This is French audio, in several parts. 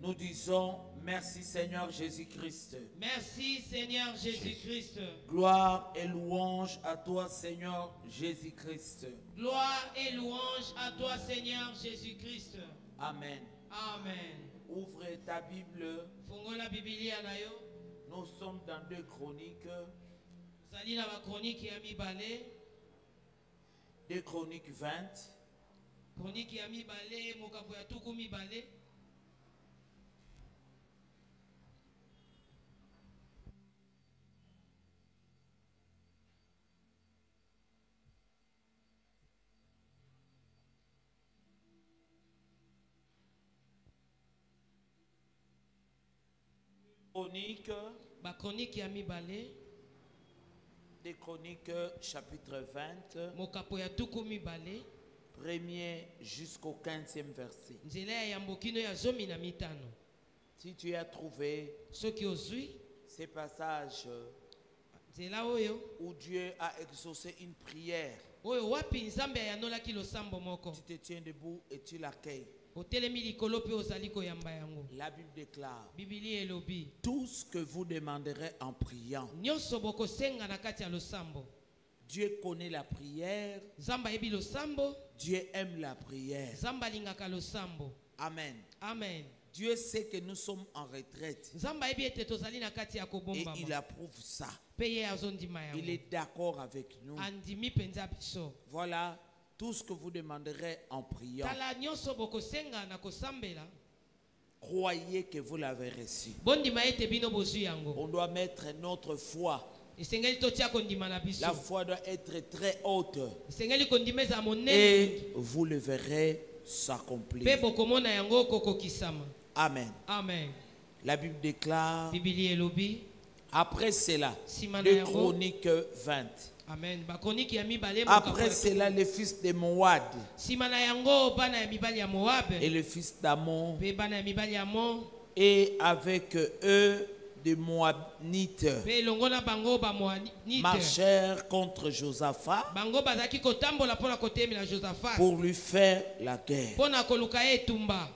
Nous disons merci Seigneur Jésus-Christ. Merci Seigneur Jésus-Christ. Gloire et louange à toi Seigneur Jésus-Christ. Gloire et louange à toi Seigneur Jésus-Christ. Amen. Amen. Ouvre ta Bible. Fongola Biblia na yo. Nous sommes dans 2 Chroniques. Zali na ba chronique ya mibale. 2 Chroniques 20. Chronique ya mibale mokapo ya tuku mibale. Chronique ya mibale. Des Chroniques chapitre 20. Mokapo ya tuku mibale. 1er jusqu'au 15e verset. Nzela ya mbokino ya zomi na mitano. Si tu as trouvé Soki ozui ces passages nzela oyo où Dieu a exaucé une prière, oyo wapi nzambe ayanolaki losambo moko. tu te tiens debout et tu l'accueilles. Otelemi likolo pe ozali koyamba yango. La Bible déclare: Bibili elobi tout ce que vous demanderez en priant. nyonso bokosenga na kati ya losambo. Dieu connaît la prière. Zamba yebi losambo. Dieu aime la prière. Zamba lingaka losambo. Amen. Amen. Dieu sait que nous sommes en retraite. Zamba yebi ete tozali na kati ya Et kobomba. il approuve ça. Peye azondima yango. Il est d'accord avec nous. Andimi penza biso. Voilà tout ce que vous demanderez en priant. Tala nyonso bokosenga na kosambela. Croyez que vous l'avez reçu. Bondima ete bino bozwi yango. On doit mettre notre foi. Isengeli totia kondima na biso. La foi doit être très haute. Isengeli kondima za monene. Et vous le verrez s'accomplir. Pe bokomona yango kokokisama. Amen. Amen. La Bible déclare: Bibili elobi après cela, Simana 2 yango. Chroniques 20. Amen. Ba chronique ya mibale Après cela, les fils de Moab Simana yango bana ya mibali ya Moab. et le fils d'Amon, Pe bana ya mibali ya Amon. et avec eux des Moabites, Pe longona bango ba Moabite. marchèrent contre Josaphat Bango bazaki kotambola pona kotemela Josaphat. pour lui faire la guerre. Pona koluka etumba.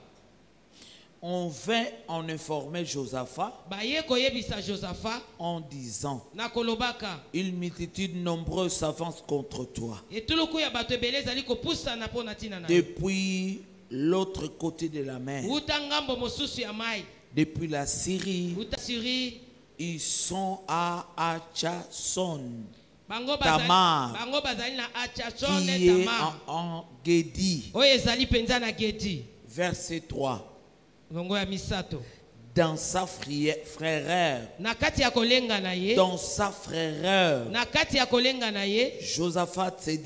On vint en informer Josaphat Baye koyebisa Josaphat en disant: na kolobaka. une multitude nombreuse s'avance contre toi Etuluku ya bato ebele ezali kopusana pona tina na. depuis l'autre côté de la mer, Uta ngambo mosusu ya mai. depuis la Syrie. Uta Syrie. Ils sont à Achason, Bango Tamar, bazali na Achason qui et est Tamar. en Guédi. Oyo ezali penza na Gedi. Verset 3. Longo ya misato. Dans sa frayeur, Na kati ya kolenga na ye. dans sa frayeur, Na kati ya kolenga na ye. Josaphat s'est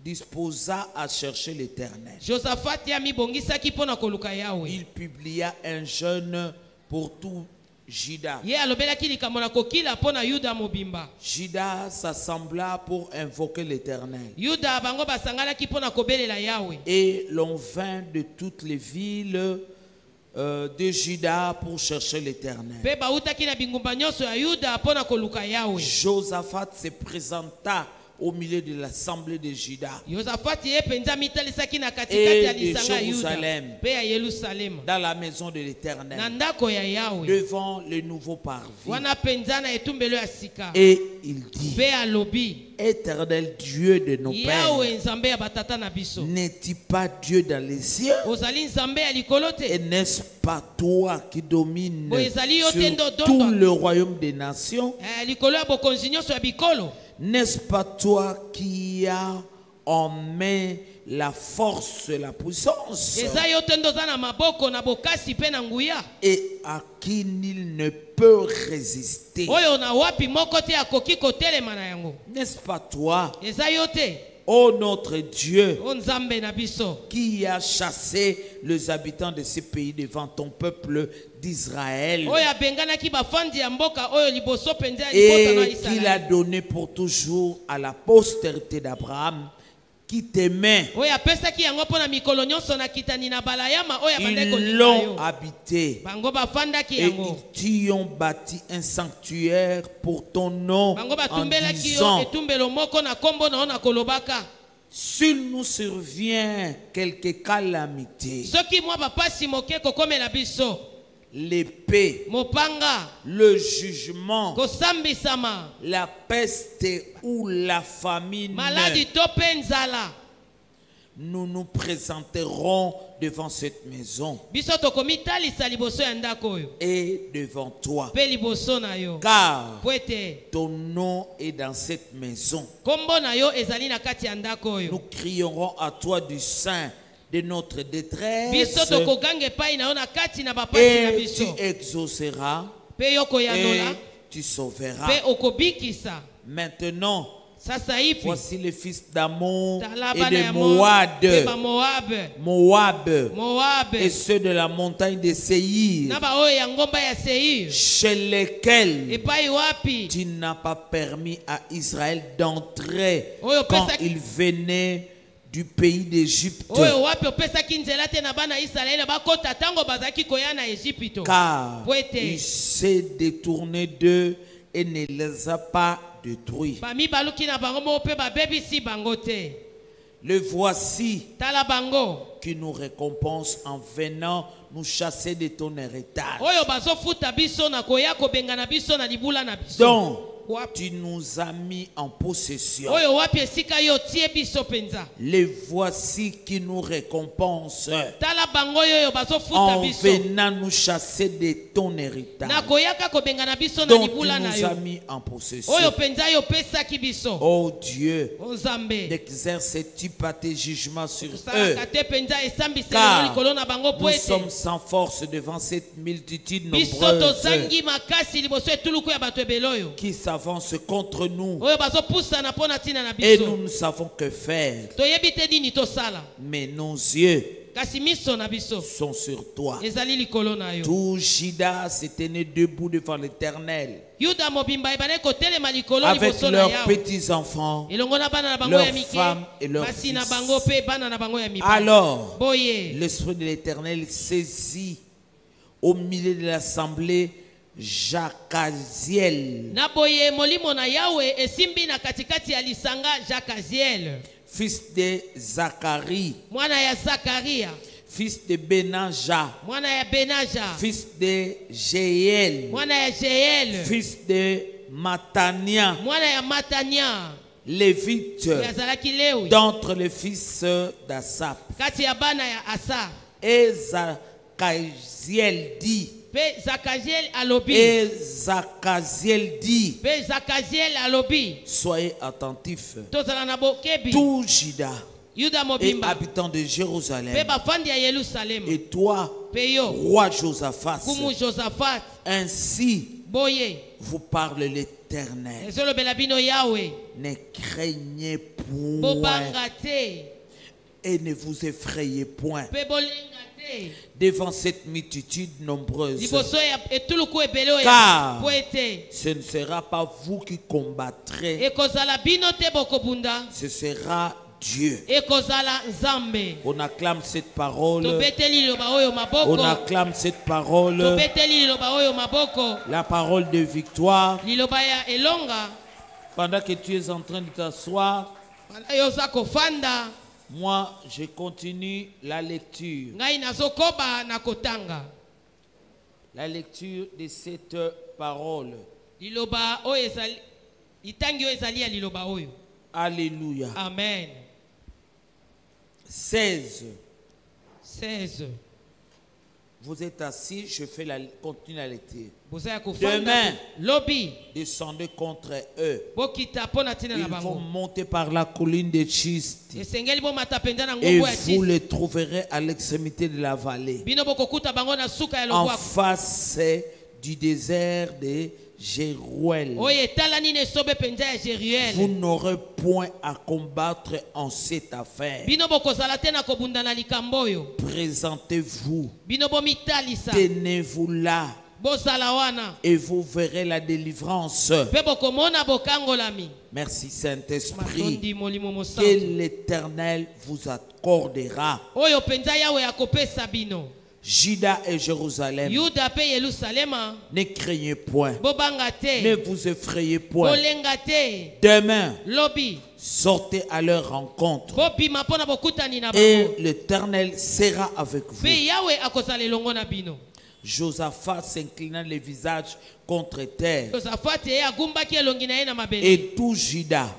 disposa à chercher l'Éternel. Josaphat ya mibongisaki pona koluka yawe. Il publia un jeûne pour tout Juda. Ye alobelaki likambo na kokila pona Yuda mobimba. Juda s'assembla pour invoquer l'Éternel. Yuda bango basangalaki pona kobelela yawe. Et l'on vint de toutes les villes de Juda pour chercher l'Éternel. Pe bautaki na bingumba nyonso ya Yuda pona koluka yawe. Josaphat se présenta au milieu de l'assemblée de Juda Josaphat ye penza mitalisaki na katikati ya et de lisanga Yuda. Jérusalem, Pe ya Yerusalem. dans la maison de Na l'Éternel, ndako ya yawe. devant le nouveau parvis. Wana penza na etumbelo ya sika. Et il dit: Pe alobi. Éternel Dieu de nos Yawe pères, nzambe ya batata na biso. n'est-il pas Dieu dans les cieux? Ozali nzambe ya likolo te. Et n'est-ce pas toi qui domines sur tout le royaume des nations? Likolo ya bokonzi nyonso ya bikolo. N'est-ce pas toi qui as en main la force, la puissance, Eza yo te ndoza na maboko na bokasi pe na nguya. et à qui nul ne peut résister? Oyo na wapi moko te akoki kotelema na yango. N'est-ce pas toi, Eza yo te. ô notre Dieu, O nzambe na biso. qui a chassé les habitants de ce pays devant ton peuple d'Israël Oyo abenganaki bafandi ya mboka oyo liboso penza ya libota na et qui l'a Israël. donné pour toujours à la postérité d'Abraham qui t'aimait? Oyo apesaki yango pona mikolo nyonso na kitani na balayama oyo abandaki Ils kolinga l'ont yo. habité Bango bafandaki et yango. ils t'y ont bâti un sanctuaire pour ton nom Bango en batumbelaki yo disant: etumbelo moko na kombo na ona kolobaka. S'il nous survient quelque calamité, soki mwa bapasi moke kokomela biso, l'épée, mopanga, le jugement, kosambisama, la peste ou la famine, maladi to pe nzala, nous nous présenterons devant cette maison biso tokomitalisa liboso ya ndako oyo et devant toi, pe liboso na yo, car po ete ton nom est dans cette maison. kombo na yo ezali na kati ya ndako oyo. Nous crierons à toi du sein de notre détresse Biso tokoganga epai na yo na kati na bapasi na et biso, tu exauceras pe yo et koyanola, tu sauveras. pe okobikisa. Maintenant, Sasa hivi voici les fils d'Ammon tala et bana de ya pe ba Moab, Moab, Moab et ceux de la montagne de Séir, na ba oyo ya ngomba ya Seir, chez lesquels epai wapi tu n'as pas permis à Israël d'entrer Oyo quand pesa- il venait du pays d'Égypte, oyo wapi opesaki nzela te na bana Israele bakota tango bazaki koya na Ejipito, car po ete il s'est détourné d'eux et ne les a pas détruits. bami baluki na bango mo pe babebisi bango te. Le voici Tala bango qui nous récompense en venant nous chasser de ton héritage. oyo bazofuta biso na koya kobengana biso na libula na biso. Donc, Wapi tu nous as mis en possession. oyo wapi esika yo tie biso penza. Les voici qui nous récompensent Tala bango oyo bazofuta en biso venant nous chasser de ton na héritage. koyaka kobengana biso na Donc, tu libula na nous yo as mis en possession. oyo penza yo pesaki biso. Oh Dieu, O Nzambe n'exerces-tu pas tes jugements sur eux? osalaka te penza esambiseli Car yo likolo na bango po nous ete sommes sans force devant cette multitude biso nombreuse tozangi makasi liboso etuluku ya bato ebele oyo qui s'avance contre nous oyo bazopusana mpo na ntina na et biso. nous ne savons que faire. Toyebi te nini tosala, Mais nos yeux kasi miso na biso sont sur toi. ezali likolo na yo. Tout Juda s'est tenu debout devant l'Éternel Yuda mobimba ebane kotelema likolo avec liboso na leurs yawe petits-enfants. elongo na bana na bango leurs ya mike, femmes et leurs basi na fils. bango mpe bana na bango ya mibali. Alors, Boye l'Esprit de l'Éternel saisit au milieu de l'assemblée Jacaziel, na boye molimo na yawe esimbi na katikati ya lisanga Jakaziel, fils de Zacharie, mwana ya Zakaria, fils de Benaja, mwana ya Benaja, fils de Jéel, mwana ya Jeyel, fils de Matania, mwana ya Matania, lévite, yazalaki Lewi d'entre les fils d'Asaph. kati ya bana ya Asa. Et Zachaziel dit, Pe Zakaziel alobi, et Zachaziel dit, pe Zakaziel alobi, soyez attentifs, tozala na bokebi tout Juda Yuda et mobimba habitants de pe Jérusalem, bafandi ya Yerusalemu, et toi, pe yo roi Josaphat, kumu Josaphat, ainsi boye vous parle l'Éternel. ezolobela bino yawe, Ne craignez point bobanga te et ne vous effrayez point pe bolenga te devant cette multitude nombreuse, liboso ya etuluku ebele oyo Car- po ete ce ne sera pas vous qui combattrez, ekozala bino te bokobunda, ce sera Dieu. ekozala Nzambe. On acclame cette parole, Tobeteli liloba oyo on maboko, acclame cette parole, tobeteli liloba oyo maboko, la parole de victoire. liloba ya elonga. Pendant que tu es en train de t'asseoir, Wana yo oza kofanda, moi je continue la lecture. ngai nazokoba na kotanga La lecture de cette parole. liloba oyo ezali, litangi oyo ezali ya liloba oyo. Alléluia. Amen. 16. 16. Vous êtes assis, je fais continue la lecture. Boza ya kofanda Demain. lobi Descendez contre eux. bokita mpo na ntina na Ils vont bango, monter par la colline de Chiste. esengeli bomata mpenza na Et ngombo ya vous Tisi. les trouverez à l'extrémité de la vallée, Bino bokokuta bango na suka ya en lobwako face du désert de Jéruel. oyo etalani na esobe mpenza ya Vous Jeriel. n'aurez point à combattre en cette affaire. Bino bokozala te na kobunda na likambo oyo, Présentez-vous, bino bomitalisa, tenez-vous là, bozala wana et vous verrez la délivrance. mpe bokomona bokangolami. Merci Saint-Esprit, Matondi molimo que mosantu l'Éternel vous accordera. oyo mpenza yawe akopesa bino. Juda et Jérusalem, Yuda pe Yerusalema ne craignez point, bobanga ne te vous effrayez point. bolenga te Demain, lobi sortez à leur rencontre bobima mpona bokutani na et bango l'Éternel sera avec vous. pe Yawe akozala elongo na bino. Josaphat s'inclinant le visage contre terre, Josaphat ye agumbaki elongi na ye na mabele et tout Juda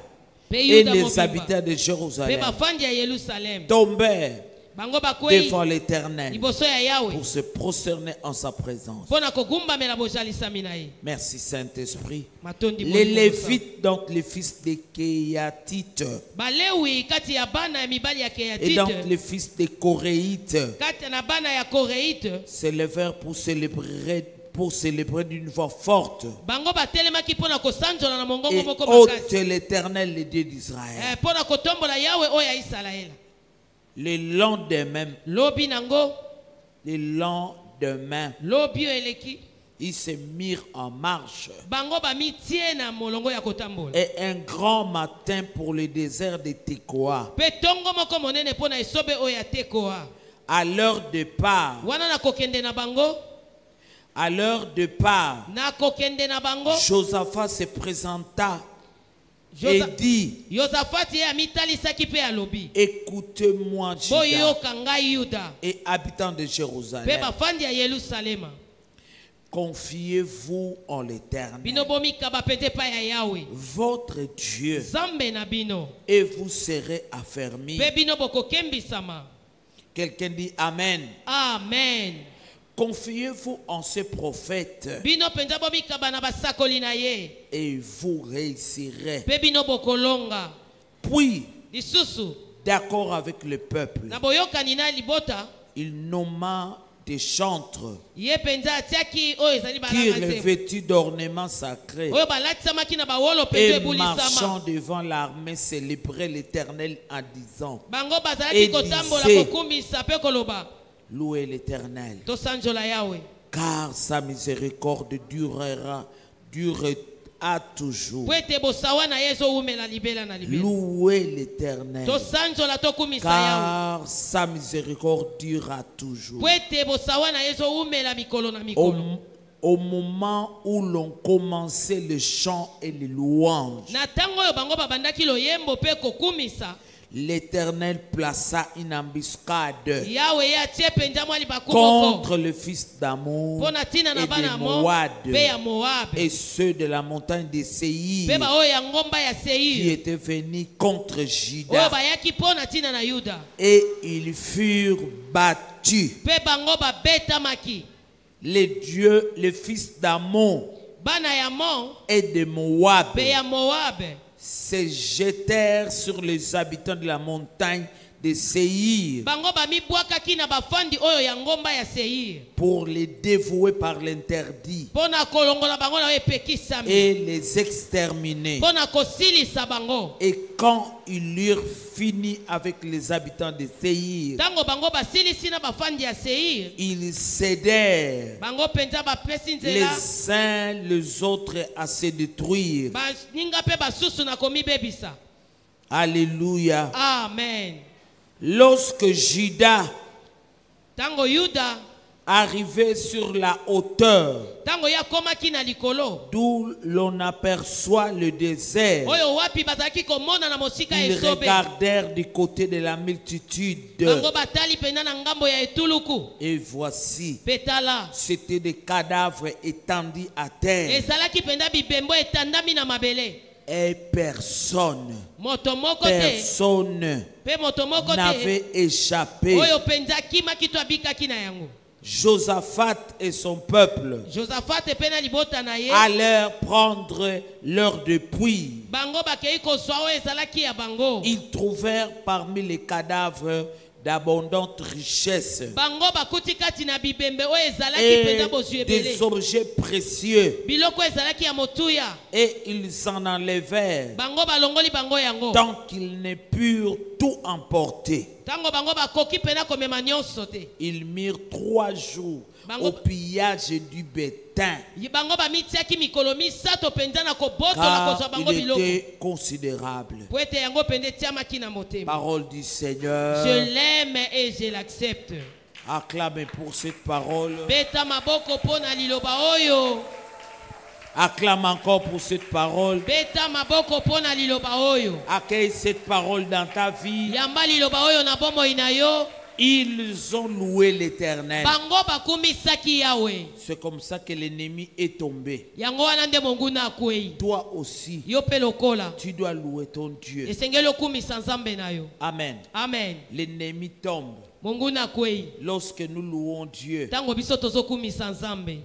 pe et Yuda les mobimba habitants de pe Jérusalem bafandi ya Yerusalem tombèrent bango bakwei devant l'Éternel liboso ya Yawe pour se prosterner en sa présence. mpona kogumbamela bozalisami na ye. Merci Saint-Esprit. Matondi Les Molimo Lévites, donc les fils de Kéatites, balewi kati ya bana ya mibali ya et donc Keatite les fils de Coréites, kati na bana ya Koreite s'élevèrent pour célébrer d'une voix forte bango batelemaki mpona kosanzola na mongongo et moko ôte makasi l'Éternel, le Dieu d'Israël. mpona kotombola Yawe oyo ya Isalaela. Le lendemain, Lobi nango lobi oyo eleki ils se mirent en marche. bango bamitie na molongo ya kotambola Et un grand matin pour le désert de Tekoa, mpe ntongo moko monene mpona esobe oyo ya Tekoa. à leur départ, Wana na kokende na bango na kokende na bango Josaphat se présenta et dit, Yosafati ye amitalisaki mpe alobi écoutez-moi Juda boyoka ngai Yuda et habitants de mpe Jérusalem, bafandi ya Yerusalema, confiez-vous en l'Éternel, bino bomikaba pete pa ya Yawe votre Dieu, Zambe na bino et vous serez affermis. mpe bino bokokembisama. Quelqu'un dit Amen. Amen. Confiez-vous en ce prophète Bino penza bomikaba na basakoli na ye et vous réussirez. mpe bino bokolonga. Puis, Lisusu d'accord avec le peuple, na boyokani na libota il nomma des chantres ye penza atiaki oyo ezali qui, balanga te revêtus d'ornements sacrés oyo balatisamaki na bawolo mpe et ebulisama marchant devant l'armée, célébraient l'Éternel en disant, bango bazalaki kotambola Disait, kokumbisa mpe koloba louez l'Éternel, tosanzola Yawe car sa miséricorde durera toujours. po ete bosawa na ye ezowumela libela na libela. Louez l'Éternel, Tosanzola tokumisa Yawe car sa miséricorde durera toujours. po ete bosawa na ye ezowumela mikolo na mikolo. Au moment où l'on commençait le chant et les louanges, Na ntango oyo bango babandaki loyembo mpe kokumisa, l'Éternel plaça une embuscade Yawe ye atie penza mwa libaku moko contre le fils d'Amour mpo na ntina na et bana de mo Moab mpe ya Moabe et ceux de la montagne de Séir mpe baoyo ya ngomba ya qui Seir étaient venus contre oyo Juda, bayaki mpo na ntina na Yuda et ils furent battus. mpe bango babetamaki. Les fils d'Ammon Bana ya Mon et de Moab mpe ya Moabe se jetèrent sur les habitants de la montagne de Séir bango bamibwakaki na bafandi oyo ya ngomba ya Seir pour les dévouer par l'interdit mpo na kolongola bango na oyo epekisami et les exterminer. mpo na kosilisa bango. Et quand ils eurent fini avec les habitants de Séir, Ntango bango basilisi na bafandi ya Seir ils cédèrent bango penza bapesi les nzela uns les autres à se détruire. baninga mpe basusu na komibebisa. Alléluia. Amen. Lorsque Juda Tango Yuda arrivait sur la hauteur tango ya komaki na likolo d'où l'on aperçoit le désert, oyo wapi bazalaki komona na mosika ils esobe regardèrent du côté de la multitude bango batali pena na ngambo ya etuluku et voici, petala c'étaient des cadavres étendus à terre ezalaki penda bibembo etandami na mabele et personne moto moko te pe moto moko te n'avait échappé. oyo penza kimaki to abikaki na yango. Josaphat et son peuple Josaphat pena libota na ye allèrent prendre leur dépouille. bango bakei kozwa oyo ezalaki ya bango Ils trouvèrent parmi les cadavres d'abondantes richesses bango bakuti kati na bibembe oyo ezalaki et penza bozwi ebele des objets précieux, biloko ezalaki ya motuya et ils en enlevèrent bango balongoli bango yango tant qu'ils ne purent tout emporter. tango bango bakoki pena komema nyonso te Ils mirent 3 jours au pillage du bétain, bango bamitiaki mikolo misato penza na kobotola car kozwa bango il biloko était considérable. po ete yango pende etiamaki na motema. Parole du Seigneur. Je l'aime et je l'accepte. Acclamez pour cette parole. Beta maboko pona liloba oyo. Acclame encore pour cette parole. Beta maboko pona liloba oyo. Accueille cette parole dans ta vie. Yamba liloba oyo na bombo inayo. Ils ont loué l'Éternel. Bango bakumisaki Yahweh. C'est comme ça que l'ennemi est tombé. Yango wana nde monguna akwei. Toi aussi, Yo pe lokola. tu dois louer ton Dieu. Esengeli okumisa nzambe na yo. Amen. Amen. L'ennemi tombe Monguna akwei. lorsque nous louons Dieu. Tango biso tozokumisa nzambe.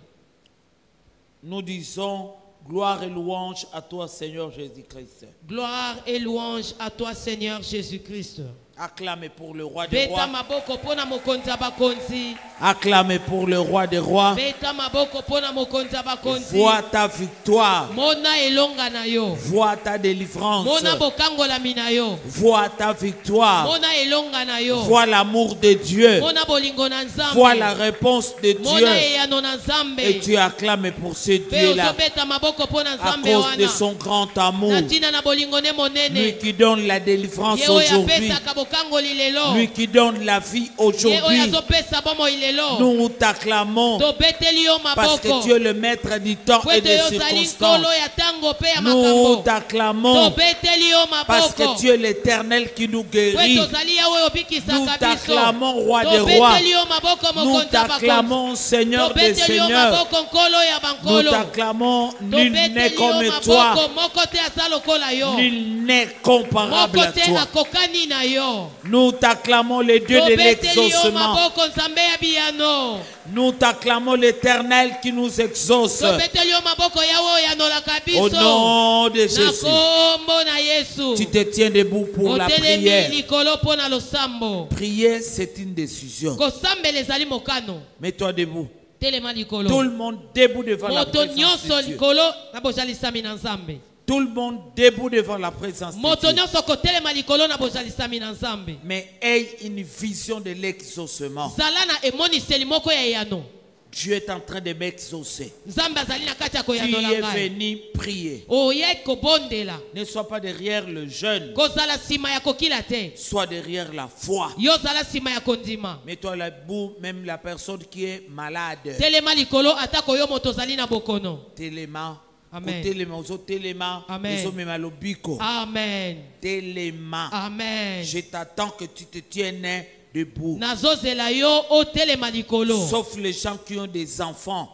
Nous disons gloire et louange à toi, Seigneur Jésus-Christ. Gloire et louange à toi, Seigneur Jésus-Christ. Acclamez pour le roi des Beta rois. maboko pona mokonzi abakonzi. Acclamez pour le roi des rois. Beta maboko pona mokonzi abakonzi. Vois ta victoire. Mona elonga na yo. Vois ta délivrance. Mona bokangola mina yo. Vois ta victoire. Mona elonga na yo. Vois l'amour de Dieu. Mona bolingo na nzambe. Vois la réponse de Mona Dieu. eyano na nzambe. Et tu acclames pour ce Pe Dieu-là ozobeta maboko pona à nzambe cause de wana. son grand amour. Natina na bolingo ne Lui monene. qui donne la délivrance Ye oyo aujourd'hui. apesaka bokangoli lelo. Lui qui donne la vie Ye oyo aujourd'hui. azopesa bomoi lelo. Nous t'acclamons Tobeteli yo parce que maboko. tu es le maître du temps et Kwete des yo zali circonstances. nkolo ya tango pe ya Nous makambo. t'acclamons Tobeteli yo parce que maboko. tu es l'Éternel qui nous guérit. Kwete ozali yawe Nous obikisaka biso. t'acclamons, roi des rois. Tobeteli yo maboko Nous mokonzi ya bakonzi. t'acclamons, Seigneur des Tobeteli yo seigneurs. maboko nkolo ya Nous bankolo. t'acclamons, nul n'est Tobeteli yo comme toi. maboko moko te aza lokola yo. Nul n'est comparable Moko à te toi. akokani na yo. Nous t'acclamons le Dieu de Tobeteli yo l'exaucement. maboko nzambe ya biyano. Nous t'acclamons l'Éternel qui nous exauce. Tobeteli yo maboko yawe oyo yanolaka Au biso. nom de Na Jésus. kombo na Yesu. Tu te tiens debout pour la Otelemi prière. likolo mpo na losambo. Prier, c'est une décision. Kosambela ezali mokano. Mets-toi debout. Telema likolo. Tout le monde debout devant la Moto présence nyonso de Dieu. likolo na bozalisami na nzambe. Tout le monde debout devant la présence de Moto Dieu. nyonso kotelema likolo na bozalisami na nzambe. Mais aie une vision de l'exaucement. Zala na emoniseli moko ya eyano. Dieu est en train de m'exaucer. Nzambe azali na kati ya Tu koyanola es ngai. venu prier. Oye kobondela. Ne sois pas derrière le jeûne. Kozala nsima ya kokila te. Sois derrière la foi. Yo zala nsima ya kondima. Mets-toi debout, même la personne qui est malade. Telema likolo atako yo moto ozali na bokono. Téléma. Amen. Téléma. Ozo téléma. Amen. Ozo mema lobiko. Amen. Téléma. Amen. Je t'attends que tu te tiennes debout. Nazozela yo otelema likolo. Sauf les gens qui ont des enfants.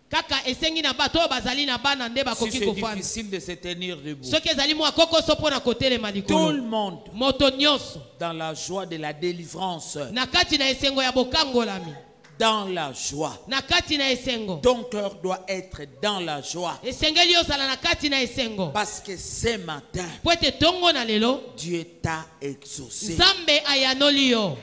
Kaka esengi na bato oyo bazali na bana nde Si bakoki c'est kofanda. difficile de se tenir debout. Soki ezali mwa kokoso mpo na kotelema Tout likolo. le monde Moto nyonso dans la joie de la délivrance. na kati na esengo ya bokangolami. Dans la joie. Na kati na esengo. Ton cœur doit être dans la joie. Esengeli ozala na kati na esengo. Parce que ce matin, Po ete tongo na lelo Dieu t'a exaucé. nzambe ayanoli yo.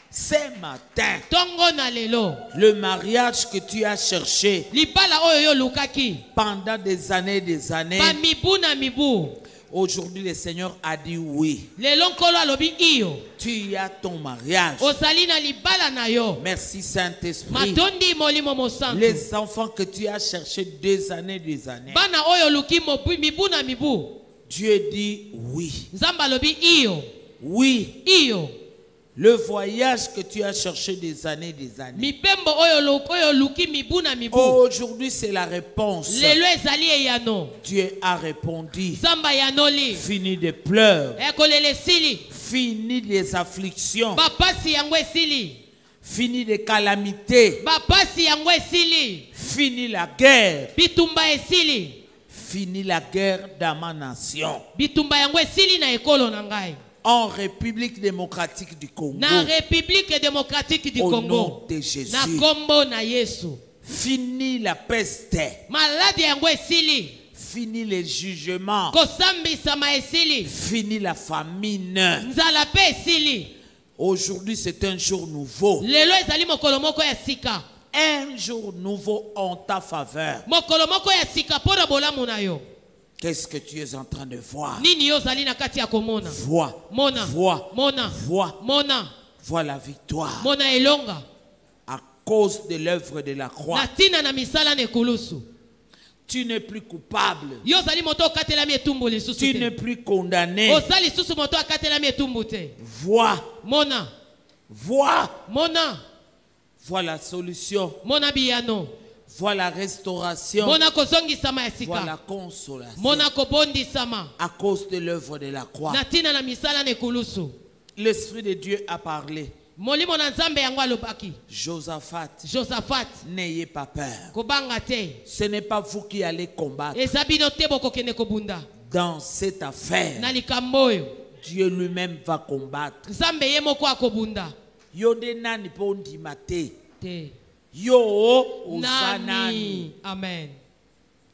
Ce matin, Tongo na lelo le mariage que tu as cherché libala oyo yo lukaki pendant des années, ba mibu na mibu. aujourd'hui le Seigneur a dit oui. Lelo nkolo alobi iyo. Tu as ton mariage. Ozali na libala na yo. Merci Saint-Esprit. Matondi molimo mosantu. Les enfants que tu as cherchés des années. Bana oyo luki mibu na mibu. Dieu dit oui. Nzamba alobi iyo. Oui. Iyo. Le voyage que tu as cherché des années. Mipembo oyo luki mibu na mibu. Aujourd'hui, c'est la réponse. Lelo ezali eyano. Dieu a répondu. Nzamba yanoli. Fini de pleurs. Ekolele sili. Fini des afflictions. Bapasi yango esili. Fini des calamités. Bapasi yango esili. Fini la guerre. Bitumba esili. Fini la guerre dans ma nation. Bitumba yango esili na ekolo na ngai. En République démocratique du Congo. Na République démocratique du Au Congo. nom de Jésus. Na kombo na Yesu. Fini la peste. Maladi yango esili. Fini les jugements. Kosambisama esili. Fini la famine. Nzala pe esili. Aujourd'hui, c'est un jour nouveau. Lelo ezali mokolo moko ya sika. Un jour nouveau en ta faveur. Mokolo moko ya sika pona bolamu na yo. Qu'est-ce que tu es en train de voir? Nini yo zali na kati ya komona. Vois. Mona. Vois. Mona. Vois. Mona. Vois la victoire. Mona elonga. À cause de l'œuvre de la croix. Natina na misala ne kulusu. Tu n'es plus coupable. Yo zali moto okatela mi etumbu lisusu Tu te. n'es plus condamné. Ozali susu moto akatela mi etumbu te. Vois. Mona. Vois. Mona. Voilà la solution. Mona biyano. Voilà la restauration. Mona kozongisama ya sika. Voilà la consolation. Mona kobondisama. À cause de l'œuvre de la croix. Natina na misala nekulusu. L'Esprit de Dieu a parlé. Molimo na nzambe yango alobaki. Josaphat, n'ayez pas peur. Kobanga te. Ce n'est pas vous qui allez combattre. Ezabino te bokokene kobunda. Dans cette affaire, Na likamboyo. Dieu lui-même va combattre. Nzambe ye moko akobunda. Yo de nani po ndima te. Te. Yo Nani. Amen.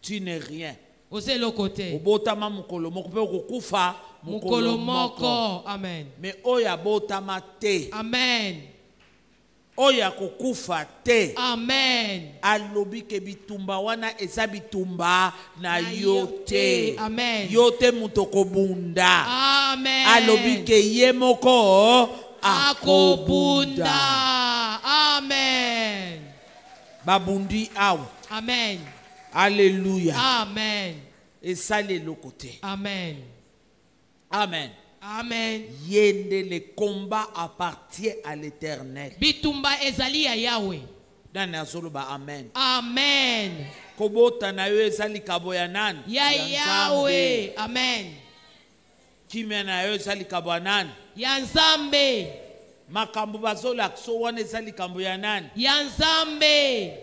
Tu n'es rien. Ose lo côté. Obotama mukolo moko pe okukufa Mukolo moko. Amen. Mais oya botama te. Amen. Oya kokufa te. Amen. Alobi ke bitumba wana eza bitumba na yo te. Amen. Yo te mutoko bunda. Amen. Alobi ke ye moko akobunda. Amen. Babundi aw. Amen. Alléluia. Amen. Et ça les l'autre côté. Amen. Amen. Amen. Yende le combat appartient à l'Éternel. Bitumba ezali ya Yahweh. Nani azoloba amen. Amen. Kobota na yo ezali kabo ya nani? Ya Yahweh. Amen. Kimya na yo ezali kabo ya nani? Ya Nzambe. Makambo bazola so wana ezali kambo ya nani? Ya Nzambe.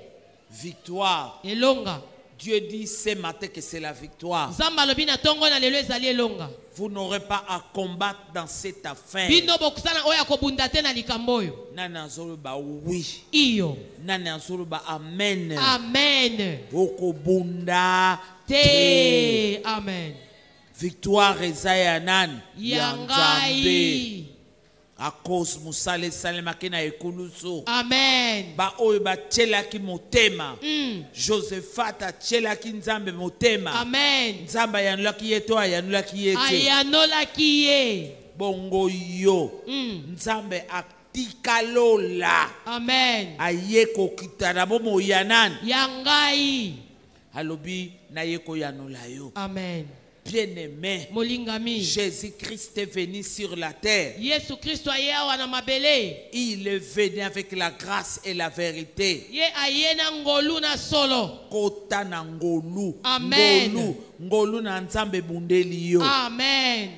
Victoire. Elonga. Dieu dit ce matin que c'est la victoire. Nzamba lobi na tongo na lelo ezali elonga. Vous n'aurez pas à combattre dans cette affaire. Bino bokusana oya kobunda te na likamboyo. Nani azoloba oui. Iyo. Nani azoloba amen. Amen. Okobunda te. Amen. Victoire eza ya nani? Ya Nzambe. À cause musale salema kena ekuluso. Amen. Ba oyo ba tchelaki motema. Josephat a tchelaki Nzambe motema. Amen. Nzamba yanulaki ye to ayanulaki ye te. Ayanolaki ye. Bongo yo. Nzambe atikalola. Amen. Aye kokita na bomo yanan. Yangai. Alobi na ye ko yanola yo. Amen. Bien-aimé, Molingami. Jésus-Christ est venu sur la terre. Yesu Kristo ayawa na mabele. Il est venu avec la grâce et la vérité. Ye ayena ngolu na solo. Kota na ngolu. Amen. Ngolu na Nzambe bundeli yo. Amen.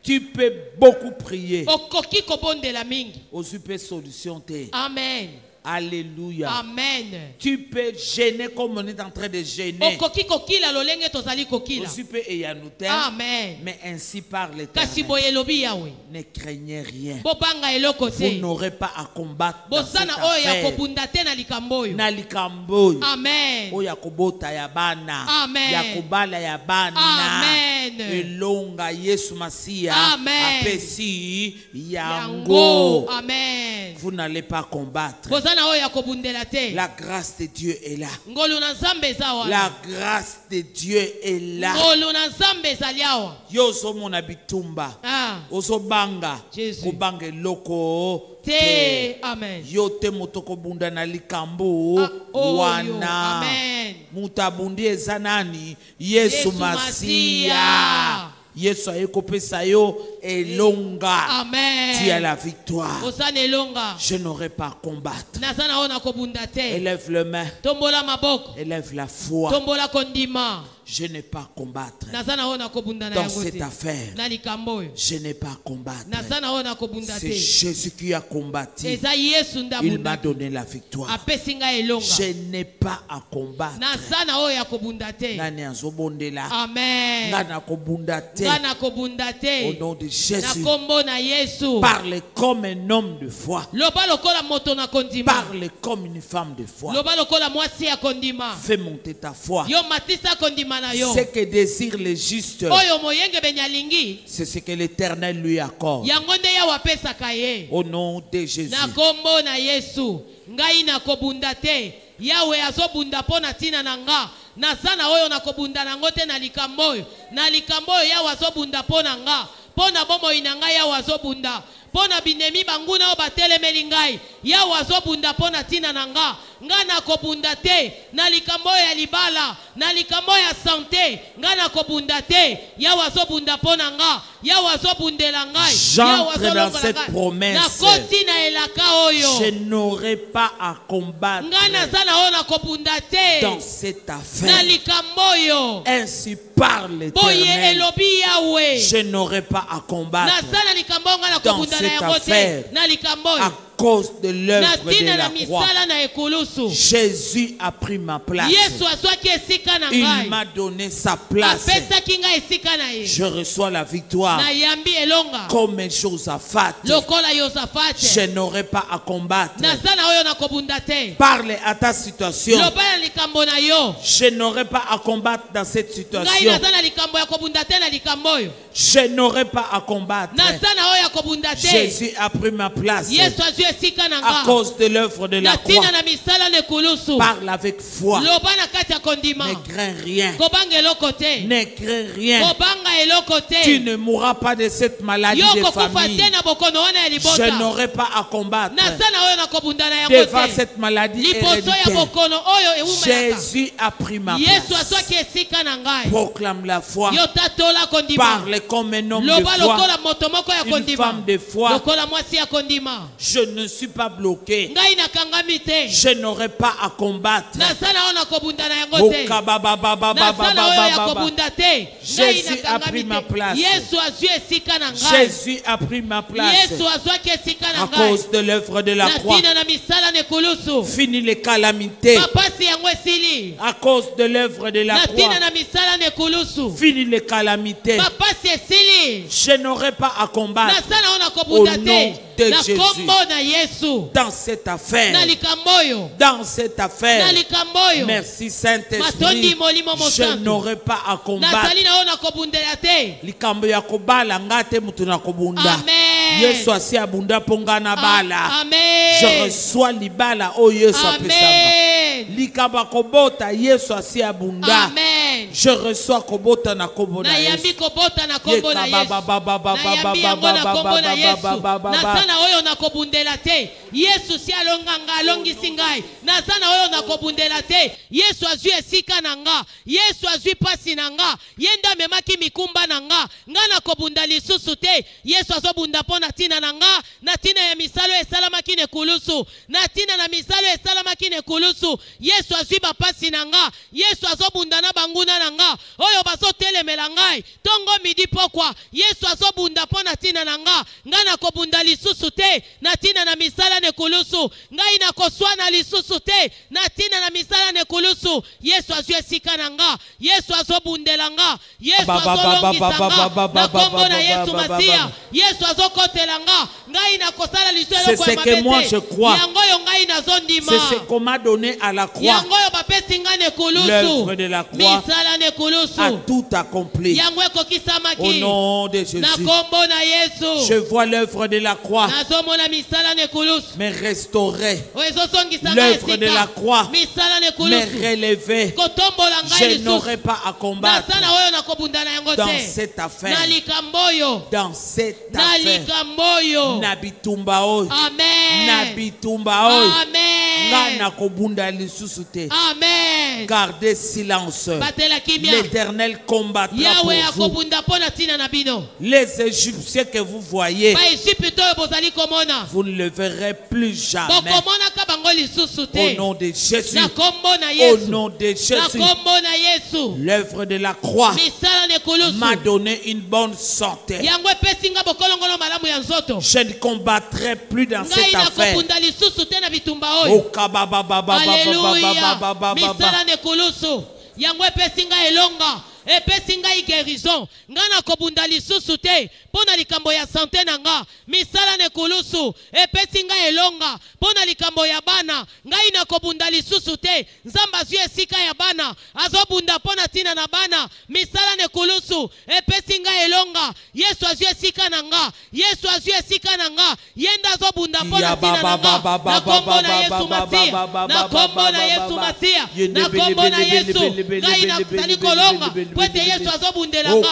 Tu peux beaucoup prier. Okoki kobondela mingi. Ozupe solution te. Amen. Alléluia. Amen. Tu peux gêner comme on est en train de gêner. Okoki kokila lolenge tozali kokila. Ozupe eyanute. Amen. Mais ainsi parle Kasi l'Éternel. boye lobi Yahweh. Ne craignez rien. Bobanga eloko Vous te. n'aurez pas à combattre dans cette Bosana oya affaire. kobunda te na likamboyo. Na likamboyo. Amen. Oya kobota ya bana. Amen. Ya kobala ya bana. Amen. Elonga Yesu Masia. Amen. Apesi Yango. yango. Amen. Vous n'allez pas combattre. Bosana oya kobundela te. La grâce de Dieu est là. Ngolu na Nzambe zawa. La grâce de Dieu est là. Ngolu na Nzambe zaliawa. Yozo mona bitumba. Ah. Ozo banga. Jésus. Kobange loko. Te. Amen. Yo te motoko bunda na likambo. Oyo. Wana. Amen. Mutabundi eza nani? Yesu Masia. Masia. Yesu ayekopesa yo elonga. Amen. Tu as la victoire. Osana elonga. Je n'aurai pas à combattre. Nazana ona kobunda te. Élève le main. Tombola maboko. Élève la foi. Tombola kondima. Je n'ai pas à combattre. Nazana ona kobunda na Dans yango cette te. affaire, Na likamboyo. je n'ai pas à combattre. Nazana ona kobunda C'est te. Jésus qui a combattu. Eza Yesu Il ndabunda. m'a donné la victoire. Apesinga elonga. Je n'ai pas à combattre. Nazana oya kobunda te. Nani azobondela. Amen. Ngana kobunda te. Ngana kobunda Au te. nom de Na Jésus. kombo na Yesu. Parle comme un homme de foi. Loba lokola moto na kondima. Parle comme une femme de foi. Loba lokola mwasi ya kondima. Fais monter ta foi. Yo matisa kondima na yo. Ce que désire le juste, Oyo moyenge benyalingi. c'est ce que l'Éternel lui accorde. Yango nde ya wapesaka ye. Au nom de Jésus. Na kombo na Yesu. Ngai na kobunda te. Yawe azobunda pona tina na nga. Nazana oyo na kobunda na ngote na likamboyo. Na likamboyo yawe azobunda pona nga. Pona bomo inanga yawe azobunda. pona binemi banguna o batelemeli ngai yawe azobunda pona tina na nga nga nakobunda te na likambo ya libala na likambo ya sante nga nakobunda te yawe azobunda pona nga yawe azobundela ngai j'entre dans cette promesse. nakoti na elaka oyo Je n'aurai pas à combattre nga naza na oyo nakobunda te dans cette na affaire. likambo oyo Ainsi parle boye l'Éternel. elobi yawe Je n'aurai pas à combattre naza na likambo nga nakobunda na cette yango affaire. te na likambo à oyo cause de l'œuvre de natina la na croix. misala na ekulusu Jésus a pris ma place. yesu azwaki esika na Il ngai m'a donné sa place. apesaki ngai esika na ye Je reçois la victoire. nayambi elonga Comme Josaphat, lokola yosafate je n'aurai pas à combattre. naza na oyo nakobunda te Parle à ta situation. loba na likambo na yo Je n'aurai pas à combattre dans cette ngai situation. naza na likambo ya kobunda te na likambo oyo Je n'aurai pas à combattre. naza na oyo ya kobunda te Jésus a pris ma place yesu azwi esika na à nga cause de l'œuvre de la croix. natina na misala na ekulusu Parle avec foi. loba na kati ya kondima Ne crains rien. kobanga eloko te Ne crains rien. kobanga eloko Tu te ne mourras pas de cette maladie yo de kokufa famille. te na bokono wana ya Je libota n'aurai pas à combattre naza na oyo nakobunda na yango devant te cette maladie liboso ya héréditaire. bokono oyo ewumelaka Jésus a pris ma yesu place. azwaki esika na ngai Proclame la foi. yo tatola kondima Parle comme un homme de loba foi. lokola moto moko ya Une kondima femme de foi. lokola mwasi ya kondima Je ne suis pas bloqué. ngai nakangami te Je n'aurai pas à combattre. naza na oyo nakobunda na yango te naza na oyo ya kobunda te ngai Jésus a nakangami pris ma te place. yesu azwi esika na ngai Jésus a pris ma place yesu azwaki esika na à ngai cause de l'œuvre de la croix. natina na misala na ekulusu Fini les calamités mapasi yango esili à cause de l'œuvre de la croix. natina na misala na ekulusu Fini les calamités. mapasi esili Je n'aurai pas à combattre naza na oyo nakobunda Au te nom de na Jésus. kombo na yesu dans cette affaire. na likambo oyo Dans cette affaire. na likambo oyo Merci matondi Saint-Esprit. molimo Je mosantu n'aurai pas à combattre. nazali na oyo nakobundela te Likambo ya kobala nga te mutu na kobunda. amen Yesu asi abunda mpo nga na bala. amen Je reçois libala oyo Yesu apesanga. amen Likambo ya kobota Yesu asi abunda. amen Je reçois kobota na kombo na nayambi Yesu. kobota na kombo na yesu nayambi yango na kombo na yesu naza na oyo nakobundela te yesu si alonga nga alongisi ngai naza na oyo nakobundela te yesu azwi esika na nga yesu azwi pasi na nga ye nde amemaki mikumba na nga nakobunda lisusu te yesu azobunda mpo na ntina na nga na ntina ya misalo esalamaki na ekulusu na ntina na misalo esalamaki na ekulusu yesu azwi bapasi na nga yesu azobunda na banguna na nga oyo bazotelemela ngai ntongo midi pokwa yesu azobunda mpo na ntina na nga nakobunda lisusu te na ntina na misala na ekulusu ngai nakoswana lisusu te na ntina na misala na ekulusu yesu azwi esika na nga yesu azobundela nga yesu azolongisa nga na kombo na yesu masiya yesu azokotela nga ngai nakosala liso eloko ya mabe te yango oyo ngai nazondima C'est ce qu'on m'a donné à la croix. yango oyo bapesi ngai na ekulusu L'œuvre de la croix misala na ekulusu a tout accompli. yango Au ekokisamaki nom de na Jésus. kombo na yesu Je vois l'œuvre de la croix nazomona misala na ekulusu me restaurer. oyo ezosongisa ngai L'œuvre de la esika croix misala na me ekulusu relever. kotombola ngai Je lisusu n'aurai pas à combattre naza na oyo nakobunda na yango dans te cette na affaire. likambo oyo Dans cette na affaire. likambo oyo Na bitumba oyo. Na amen bitumba oyo. Nga amen nakobunda lisusu te. amen Gardez silence. batela kimia L'Éternel combattra pour yawe vous. akobunda mpo na ntina na bino Les Égyptiens que vous voyez, baegypte oyo bozali komona vous ne le verrez plus jamais. bokomonaka bango lisusu Au te nom de Jésus. na kombo na Au yesu nom de na Jésus. kombo na yesu L'œuvre de la croix misala na ekulusu m'a donné une bonne santé. yango epesi nga bokolongolo malamu ya nzoto Je ne combattrai plus dans ngai cette affaire. nakobunda lisusu te na bitumba Oh, oyo kababababababababababa. aleluya misala na ekulusu yango epesi ngai elonga epesi ngai guérison ngai nakobunda lisusu te mpo na likambo ya sante na nga misala na ekulusu epesi ngai elonga mpo na likambo ya bana ngai nakobunda lisusu te nzambe azwi esika ya bana azobunda mpo na ntina na bana misala na ekulusu epesi ngai elonga yesu azwi esika na nga yesu azwi esika na nga ye nde azobunda mpo na ntina na nga na kombo na yesu masiya na kombo na yesu masiya na kombo na yesu ngai nazali kolonga Pwete Yesu azobundelanga.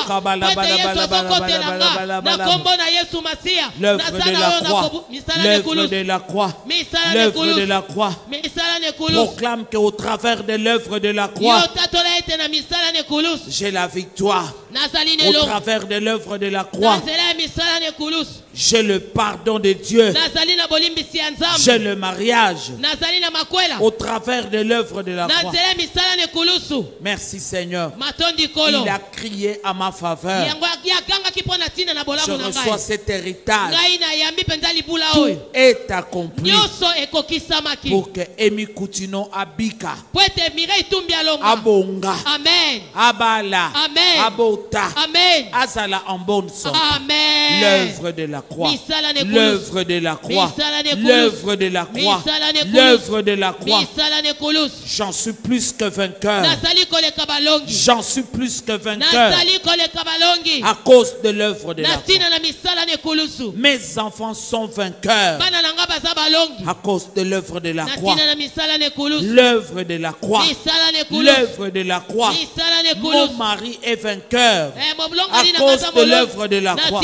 Pwete Yesu azokotelanga. Na kombo na Yesu Masia. L'œuvre de la croix. L'œuvre de la croix. L'œuvre de la croix. Proclame qu'au travers de l'œuvre de la croix, j'ai la victoire. Au travers de l'œuvre de la croix, j'ai le pardon de Dieu. J'ai le mariage. Au travers de l'œuvre de la croix. Merci Seigneur. Il a crié à ma faveur. Je reçois cet héritage. Tout est accompli pour que Emi Koutino Abika, Abonga, Amen. Abala, Amen. Abota, Amen. Azala en bonne santé. Amen. L'œuvre de la croix. L'œuvre de la croix. L'œuvre de la croix. L'œuvre de la croix. J'en suis plus que vainqueur. J'en suis plus que vainqueur. À cause de l'œuvre de la croix. Mes enfants sont vainqueurs. À cause de l'œuvre de la croix. L'œuvre de la croix. L'œuvre de la croix. Mon mari est vainqueur. À cause de l'œuvre de la croix.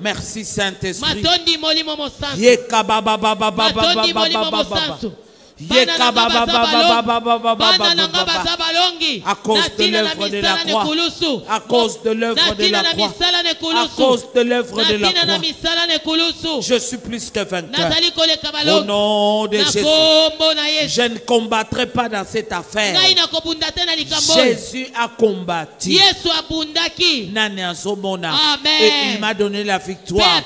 Merci Saint-Esprit. À cause de l'œuvre de la croix. À cause de l'œuvre de la croix. À cause de l'œuvre de la croix. Je suis plus que vainqueur. Au nom de Jésus. Je ne combattrai pas dans cette affaire. Jésus a combattu. Et il m'a donné la victoire.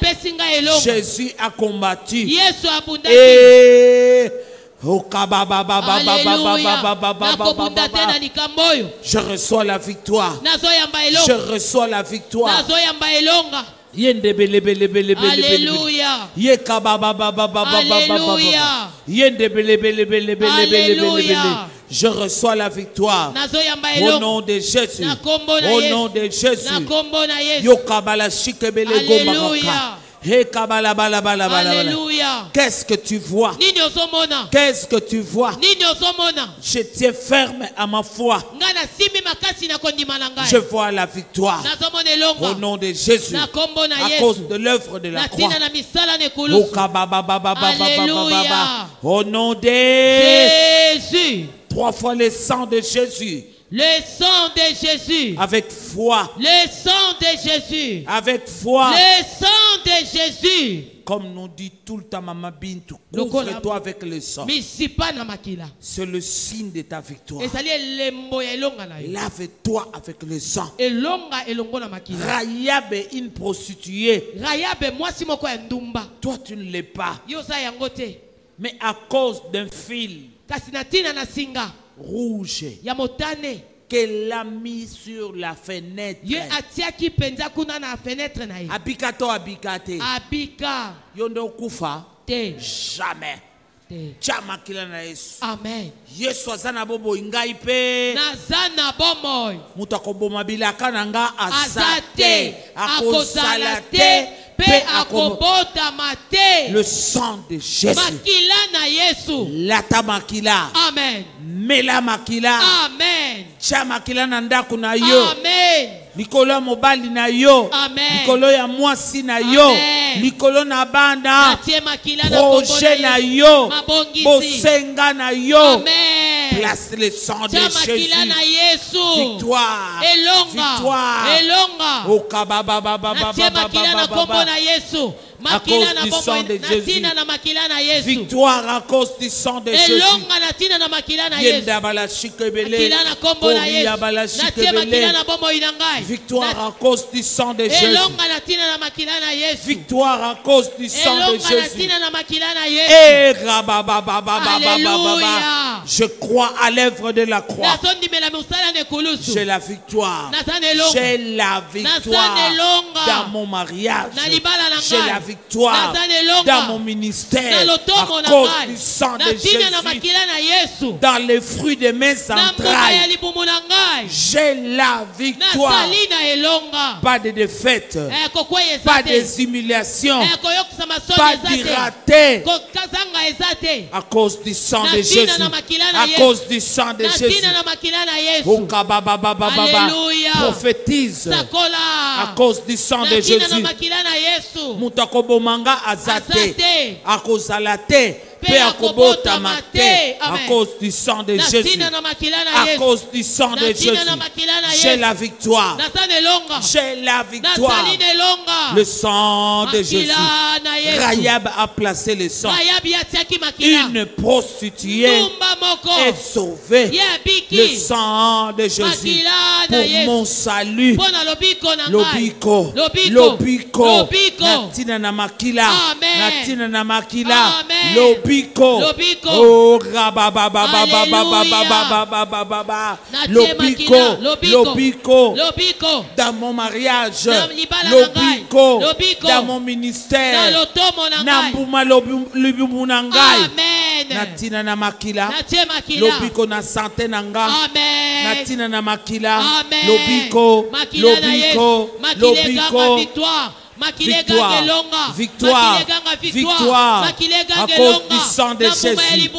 Jésus a combattu. Et je reçois la victoire. Je reçois la victoire. Alléluia. Je reçois la victoire. Au nom de Jésus. Au nom de Jésus. Alléluia. Alléluia. Qu'est-ce que tu vois? Qu'est-ce que tu vois? Je tiens ferme à ma foi. Je vois la victoire. Au nom de Jésus. À cause de l'œuvre de la croix. Alléluia. Au nom de Jésus. 3 fois le sang de Jésus. Le sang de Jésus. Avec foi. Le sang de Jésus. Avec foi. Le sang de Jésus. Comme nous dit tout le temps Maman Bintou, couvre-toi avec le sang. C'est le signe de ta victoire. Lave-toi avec le sang. Rahab est une prostituée. Toi tu ne l'es pas. Mais à cause d'un fil rouge qu'elle a mis sur la fenêtre. Abikato abikate. Abika. Yondo kufa. Jamais. Chamakila na Yesu. Amen. Yesu azana bobo ingai pe. Nazana bomoy. Mutakoboma bilaka nanga azate. Akosalate. Pe akobota mate. Le sang de Jésus. Makila na Yesu. Lata makila. Amen. Mela makila. Amen. Chamakila na ndaku na yo. Amen. Likolo mobali na yo. Amen. Likolo ya mwasi na yo. Amen. Likolo na banda. Projet na yo. Bosenga na yo. Amen. Place le sang de Jésus. Victoire. Victoire. À cause du sang de Jésus. Victoire à cause du sang de Jésus. Victoire à cause du sang de Jésus. Victoire à cause du sang de Jésus. Je crois à l'œuvre de la croix. J'ai la victoire. J'ai la victoire dans mon mariage. J'ai la victoire victoire dans mon ministère à cause du sang de Jésus. Dans les fruits de mes entrailles, j'ai la victoire. Pas de défaite, pas de humiliation, pas de raté. À cause du sang de Jésus. À cause du sang de Jésus. Prophétise. À cause du sang de Jésus. Mutakobomanga azate. À cause de la terre. À cause du sang de Jésus. À cause du sang de Jésus. J'ai la victoire. J'ai la victoire. Le sang de Jésus. Rahab a placé le sang. Une prostituée est sauvée. Le sang de Jésus pour mon salut. Lobiko. Lobiko. Natina namakila. Natina namakila. Lobiko. Oh, Lobiko. Dans mon mariage. Lobiko. Dans mon ministère. Nambuma Lubumunangai. Natina na makila. Lobiko na santé nanga. Natina na makila. Lobiko. Victoire, victoire, victoire, à cause du sang de Jésus.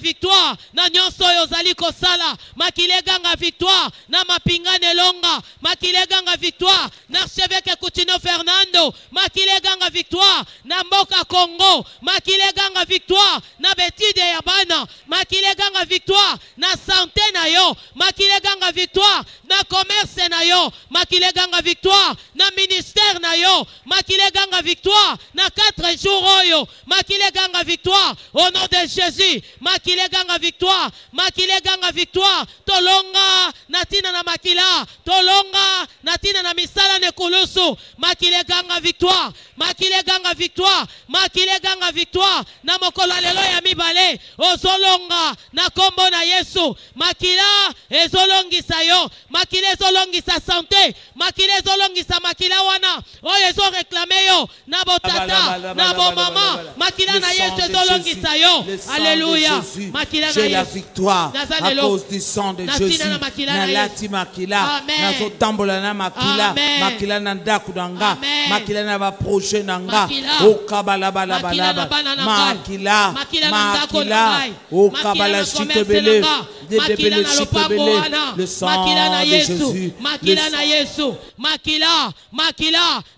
Victoire, na nyonso yozali kosala, makileganga victoire, na mapingane longa, makileganga victoire, na archevêque Coutinho Fernando, makileganga victoire, na mboka Congo, makileganga victoire, na betide ya bana, makileganga victoire, na santé na yo, makileganga victoire, na commerce na yo, makileganga victoire, na ministère na yo, makileganga victoire, na 4 jours oyo, makileganga victoire, au nom de Jésus, makileganga victoire, makileganga victoire, tolonga natina na makila, tolonga natina na misala ne kulusu, makileganga victoire, makileganga victoire, makileganga victoire, na mokolo lelo ya mibale, ozolonga na kombo na Yesu, makila ezolongisa yo, makila ezolongisa santé, makila ezolongisa makila wana, oyo ezo réclamer yo, na botata, na bo mama, makila na Yesu ezolongisa yo, alléluia. J'ai la victoire à cause du sang de Jésus. Nalati makila, nazo tambola na makila, makila na ndaku nanga, makila na ba projet nanga, o kabala bala bala, makila, makila, o kabala chitebele, debele chitebele, le sang de Jésus. Makila na Yesu, makila,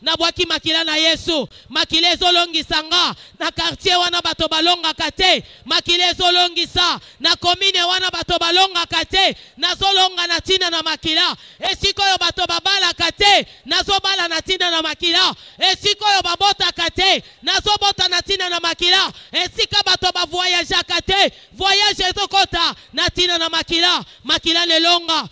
na bwaki makila na Yesu, makila ezolongisanga, na quartier wana bato balonga kate, makila ezolongisa, na commune wana bato balonga kate, na zolonga na tina na makila, esiko yo bato babala kate, na zobala na tina na makila, esiko yo babota kate, na zobota na tina na makila, esika bato ba voyage kate, voyage ezokota na tina na makila, makila nelonga,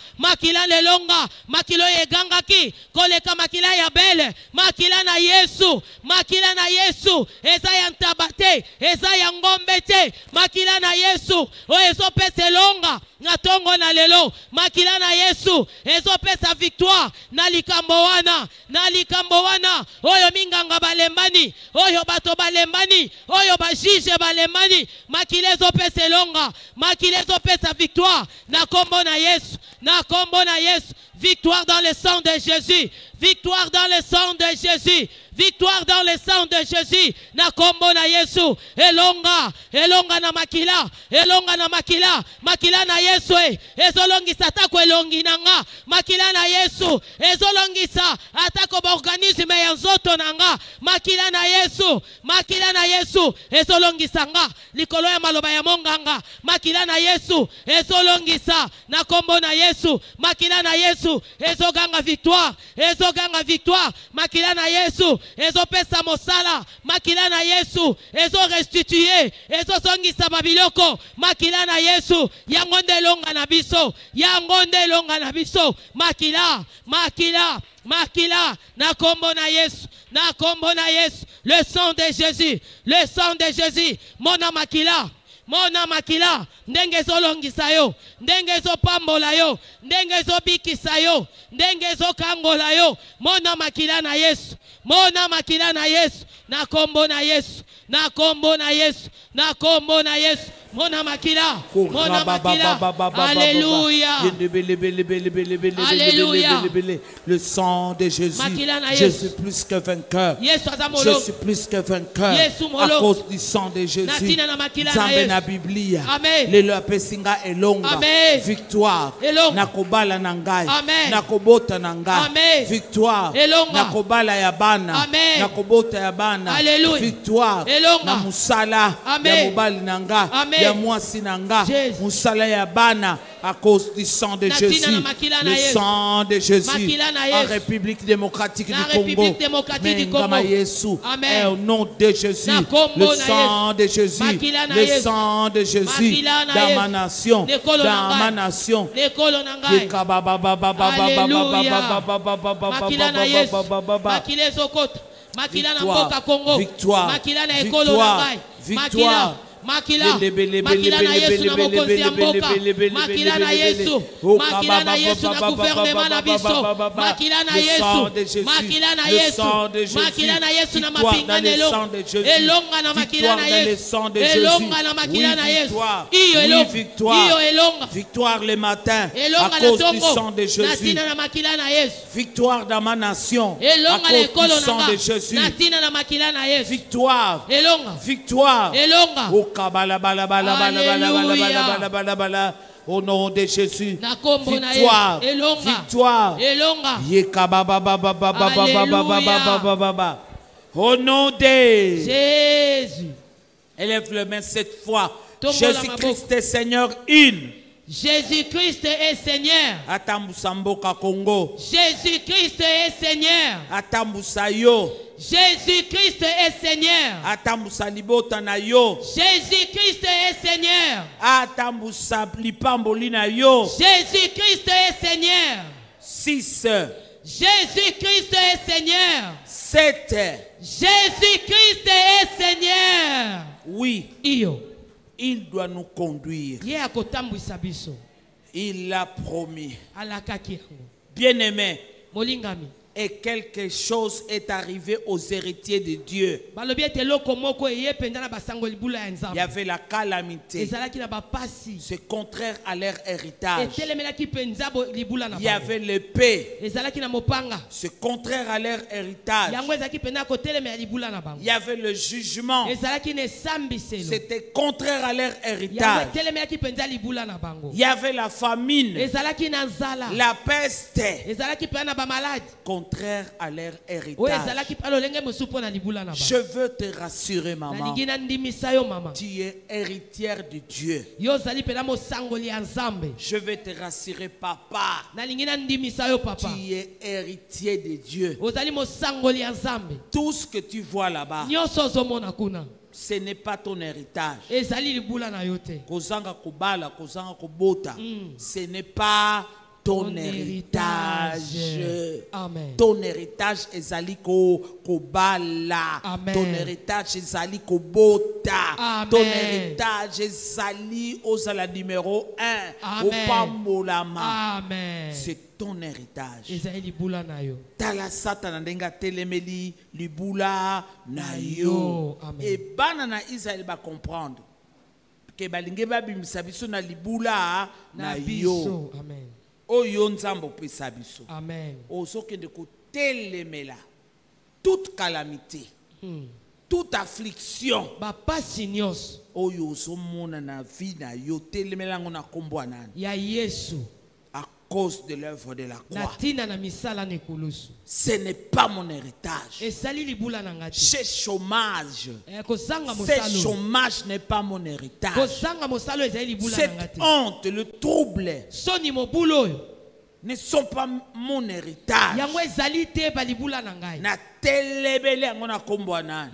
makilo yeganga ki, koleka makila ya bele, makila na Yesu, eza ya ntabate, eza ya ngombe te, makila na Yesu, o ezo pese longa, na tongo na lelo, makila na Yesu, ezo pesa victoire, na likambo wana, oyo minganga balembani, oyo bato balembani, oyo bajije balembani, makila ezo pese longa, makila ezo pesa victoire, na kombo na Yesu, victoire dans le sang de Jésus, victoire dans le sang de Jésus, victoire dans le sang de Jésus, na kombo na Yesu, elonga na makila, makila na Yesu, ezolongisa tako elongi nanga, makila na Yesu, ezolongisa atako ba organisme ya nzoto nanga, makila na Yesu, ezolongisa nga, likolo ya maloba ya monganga, makila na Yesu, ezolongisa, na kombo na Yesu, makila na Yesu, ezoganga victoire, makila na Yesu, ezopesa mosala, makila na Yesu, ezo restituer, ezo songisa babiloko, makila na Yesu, yango nde longa na biso, makila, na kombo na Yesu, le sang de Jésus, mona makila, mona makila ndenge ezolongisa yo, ndenge ezopambola yo, ndenge ezobikisa yo, ndenge ezokangola yo, mona makila na Yesu, mona makila na Yesu, na kombo na Yesu, na kombo na Yesu, na kombo na Yesu, mona makila, mona makila. Alléluia. Alléluia. Le sang de Jésus, je suis plus que vainqueur. Je suis plus que vainqueur à cause du sang de Jésus. Zambe na Biblia. Lelo apesinga elonga. Victoire. Nakobala nangai. Nakobota nangai. Victoire. Nakobala ya bana. Nakobota ya bana. Victoire. Na musala ya mobali nanga. Ya mwasi nanga. Musala ya bana à cause du sang de Jésus. Le sang de Jésus en République démocratique du Congo. Au nom de Jésus, le sang de Jésus, le sang de Jésus dans ma nation, dans ma nation. Victoire, victoire, victoire. Makila na Yesu na mokonzi ya mboka, makila na Yesu, makila na Yesu na gouvernement na biso, makila na Yesu, makila na Yesu, makila na Yesu na mapinganelo, elonga na makila na Yesu, elonga na makila na Yesu, iyo elonga, victoire le matin à cause du sang de Jésus, na makila na Yesu, victoire dans ma nation à cause du sang de Jésus, na makila na Yesu, victoire, elonga, victoire, elonga. Au nom de Jésus, victoire, victoire. Au nom de Jésus, élève le main cette fois. Jésus-Christ est Seigneur une. Jésus-Christ est Seigneur. Atambusamboka Congo. Jésus-Christ est Seigneur. Atambusayo. Jésus-Christ est Seigneur. Atambusa libota na yo. Jésus-Christ est Seigneur. Atambusa lipamboli na yo. Jésus-Christ est Seigneur. 6. Jésus-Christ est Seigneur. 7. Jésus-Christ est Seigneur. Oui. Iyo. Il doit nous conduire. Il l'a promis. Bien-aimé, et quelque chose est arrivé aux héritiers de Dieu. Il y avait la calamité. C'est contraire à leur héritage. Il y avait l'épée. C'est contraire à leur héritage. Il y avait le jugement. C'était contraire à leur héritage. Il y avait la famine. La peste. Contraire à leur héritage. Je veux te rassurer, maman. Tu es héritière de Dieu. Je veux te rassurer, papa. Tu es héritier de Dieu. Tout ce que tu vois là-bas, ce n'est pas ton héritage. Ce n'est pas ton héritage. Amen. Ton héritage est zaliko kobala. Ton héritage est zaliko bota. Ton héritage est zali ozala numéro 1. Opambolama. Amen. C'est ton héritage. Tala satana ndenga telemeli libula na yo. Et bana na Israël va comprendre que balinge babimisa biso na libula na yo. Amen. Oyo nzambo pesa biso. Amen. Ozokende ko telemela toute calamité, toute affliction, oyo ozomona na vie na yo telemela ngona kombo nani ya Yesu à cause de l'œuvre de la croix. Ce n'est pas mon héritage. Ce chômage, ce chômage n'est pas mon héritage. Cette honte, le trouble ne sont pas mon héritage.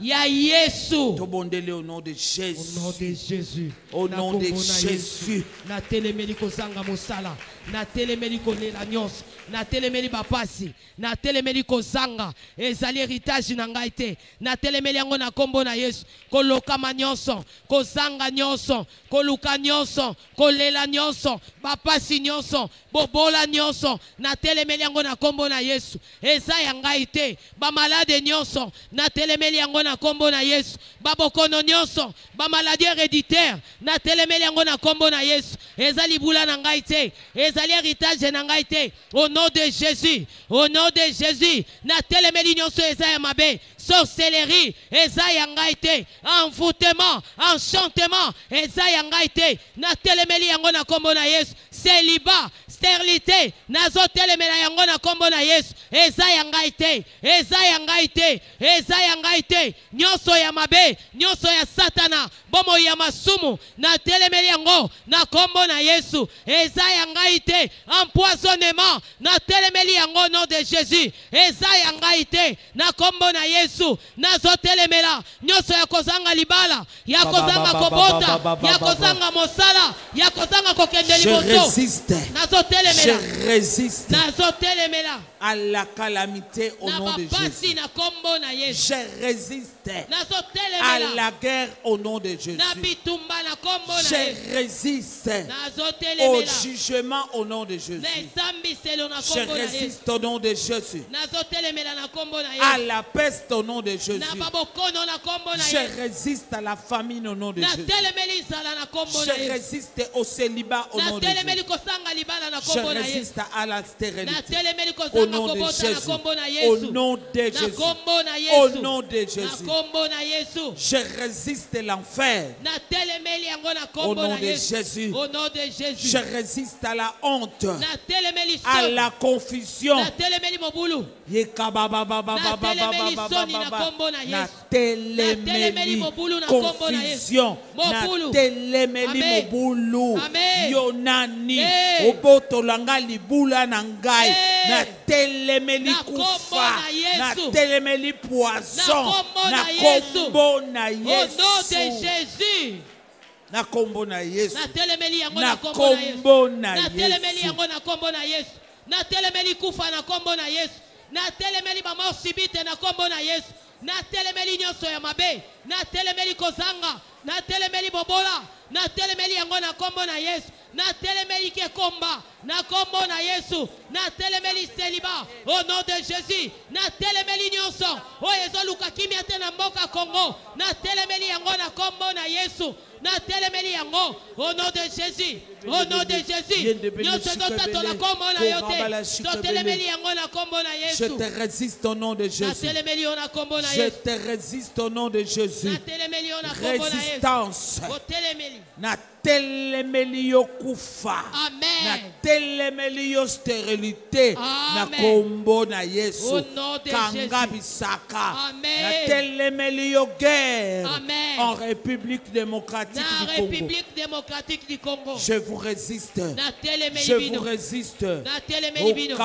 Ya Yesu. Au nom de Jésus. Au nom de Jésus. Au nom de Jésus. Na telemeli kozanga mosala. Na telemeli kolela nyonso. Na telemeli bapasi. Na telemeli kozanga. Ezali héritage na ngai te. Na telemeli yango na kombo na Yesu. Kolokama nyonso. Kozanga nyonso. Koluka nyonso. Kolela nyonso. Bapasi nyonso. Bobola nyonso. Na telemeli yango na kombo na Yesu. Eza ya ngai te. Ba malade nyonso. Na telemeli yango na kombo na Yesu. Babokono nyonso. Ba maladie héréditaire. Na telemeli yango na kombo na Yesu. Eza libula na ngai te. Ezali héritage na ngai te. Au nom de Jésus. Au nom de Jésus. Na telemeli nyonso eza ya mabe. Sorcellerie. Eza ya ngai te. Envoûtement. Enchantement. Eza ya ngai te. Na telemeli yango na kombo na Yesu. Célibat. Stérilité. Nazo telemela yango na kombo na Yesu. Eza ya ngai te. Eza ya ngai te. Eza ya ngai te. Nyonso ya mabe. Nyonso ya satana. Bomo ya masumu. Na telemeli yango na kombo na Yesu. Eza ya ngai te. Empoisonnement. Na telemeli yango nom de Jésus. Eza ya ngai te. Na kombo na Yesu. Nazo telemela. Nyonso ya kozanga libala. Ya kozanga kobota. Ya kozanga mosala. Ya kozanga kokende liboso. Je résiste. Je résiste à la calamité au nom de Jésus. Je résiste à la guerre au nom de Jésus. Je résiste au jugement au nom de Jésus. Je résiste au nom de Jésus à la peste au nom de Jésus. Je résiste à la famine au nom de Jésus. Je résiste au célibat au nom de Jésus. Je résiste à la stérilité au nom de Jésus. Au nom de Jésus. Au nom de Jésus. Je résiste à l'enfer au nom de Jésus. Je résiste à la honte, à la confusion. Na telemeli confusion. Na telemeli mobulu. Yonani. Obotolanga libula nangai. Na telemeli kufa. Na telemeli poison. Na kombo na Yesu. Au nom de Jésus. Na kombo na Yesu. Na telemeli yango na kombo na Yesu. Na telemeli yango na kombo na Yesu. Na telemeli kufa na kombo na Yesu. Na telemeli mama sibite na kombo na Yesu. Na telemeli nyonso ya mabe. Na telemeli kozanga. Na telemeli bobola. Na telemeli yango na kombo na Yesu. Na telemeli kekomba. Na kombo na Yesu. Na telemeli célibat. Au nom de Jésus. Na telemeli nyonso. O ezoluka kimia te na mboka Congo. Na telemeli yango na kombo na Yesu. Na telemeli yango. Au nom de Jésus. Au nom de Jésus. Nyonso dotato na kombo na yote. Do telemeli yango na kombo na Yesu. Je te résiste au nom de Jésus. Na telemeli na kombo na Je Yesu. te résiste au nom de Jésus. Na telemeli na kombo na Yesu. Résistance. O telemeli. Na telemeli yo kufa. Amen. Na telemeli yo stérilité. Na kombo na Yesu. Au nom de Kanga Jésus. bisaka. Amen. Na telemeli yo guerre. Amen. En République démocratique Na du Congo. République démocratique du Congo. Je vous résiste. Na telemeli Je bino. vous résiste. Na telemeli bino.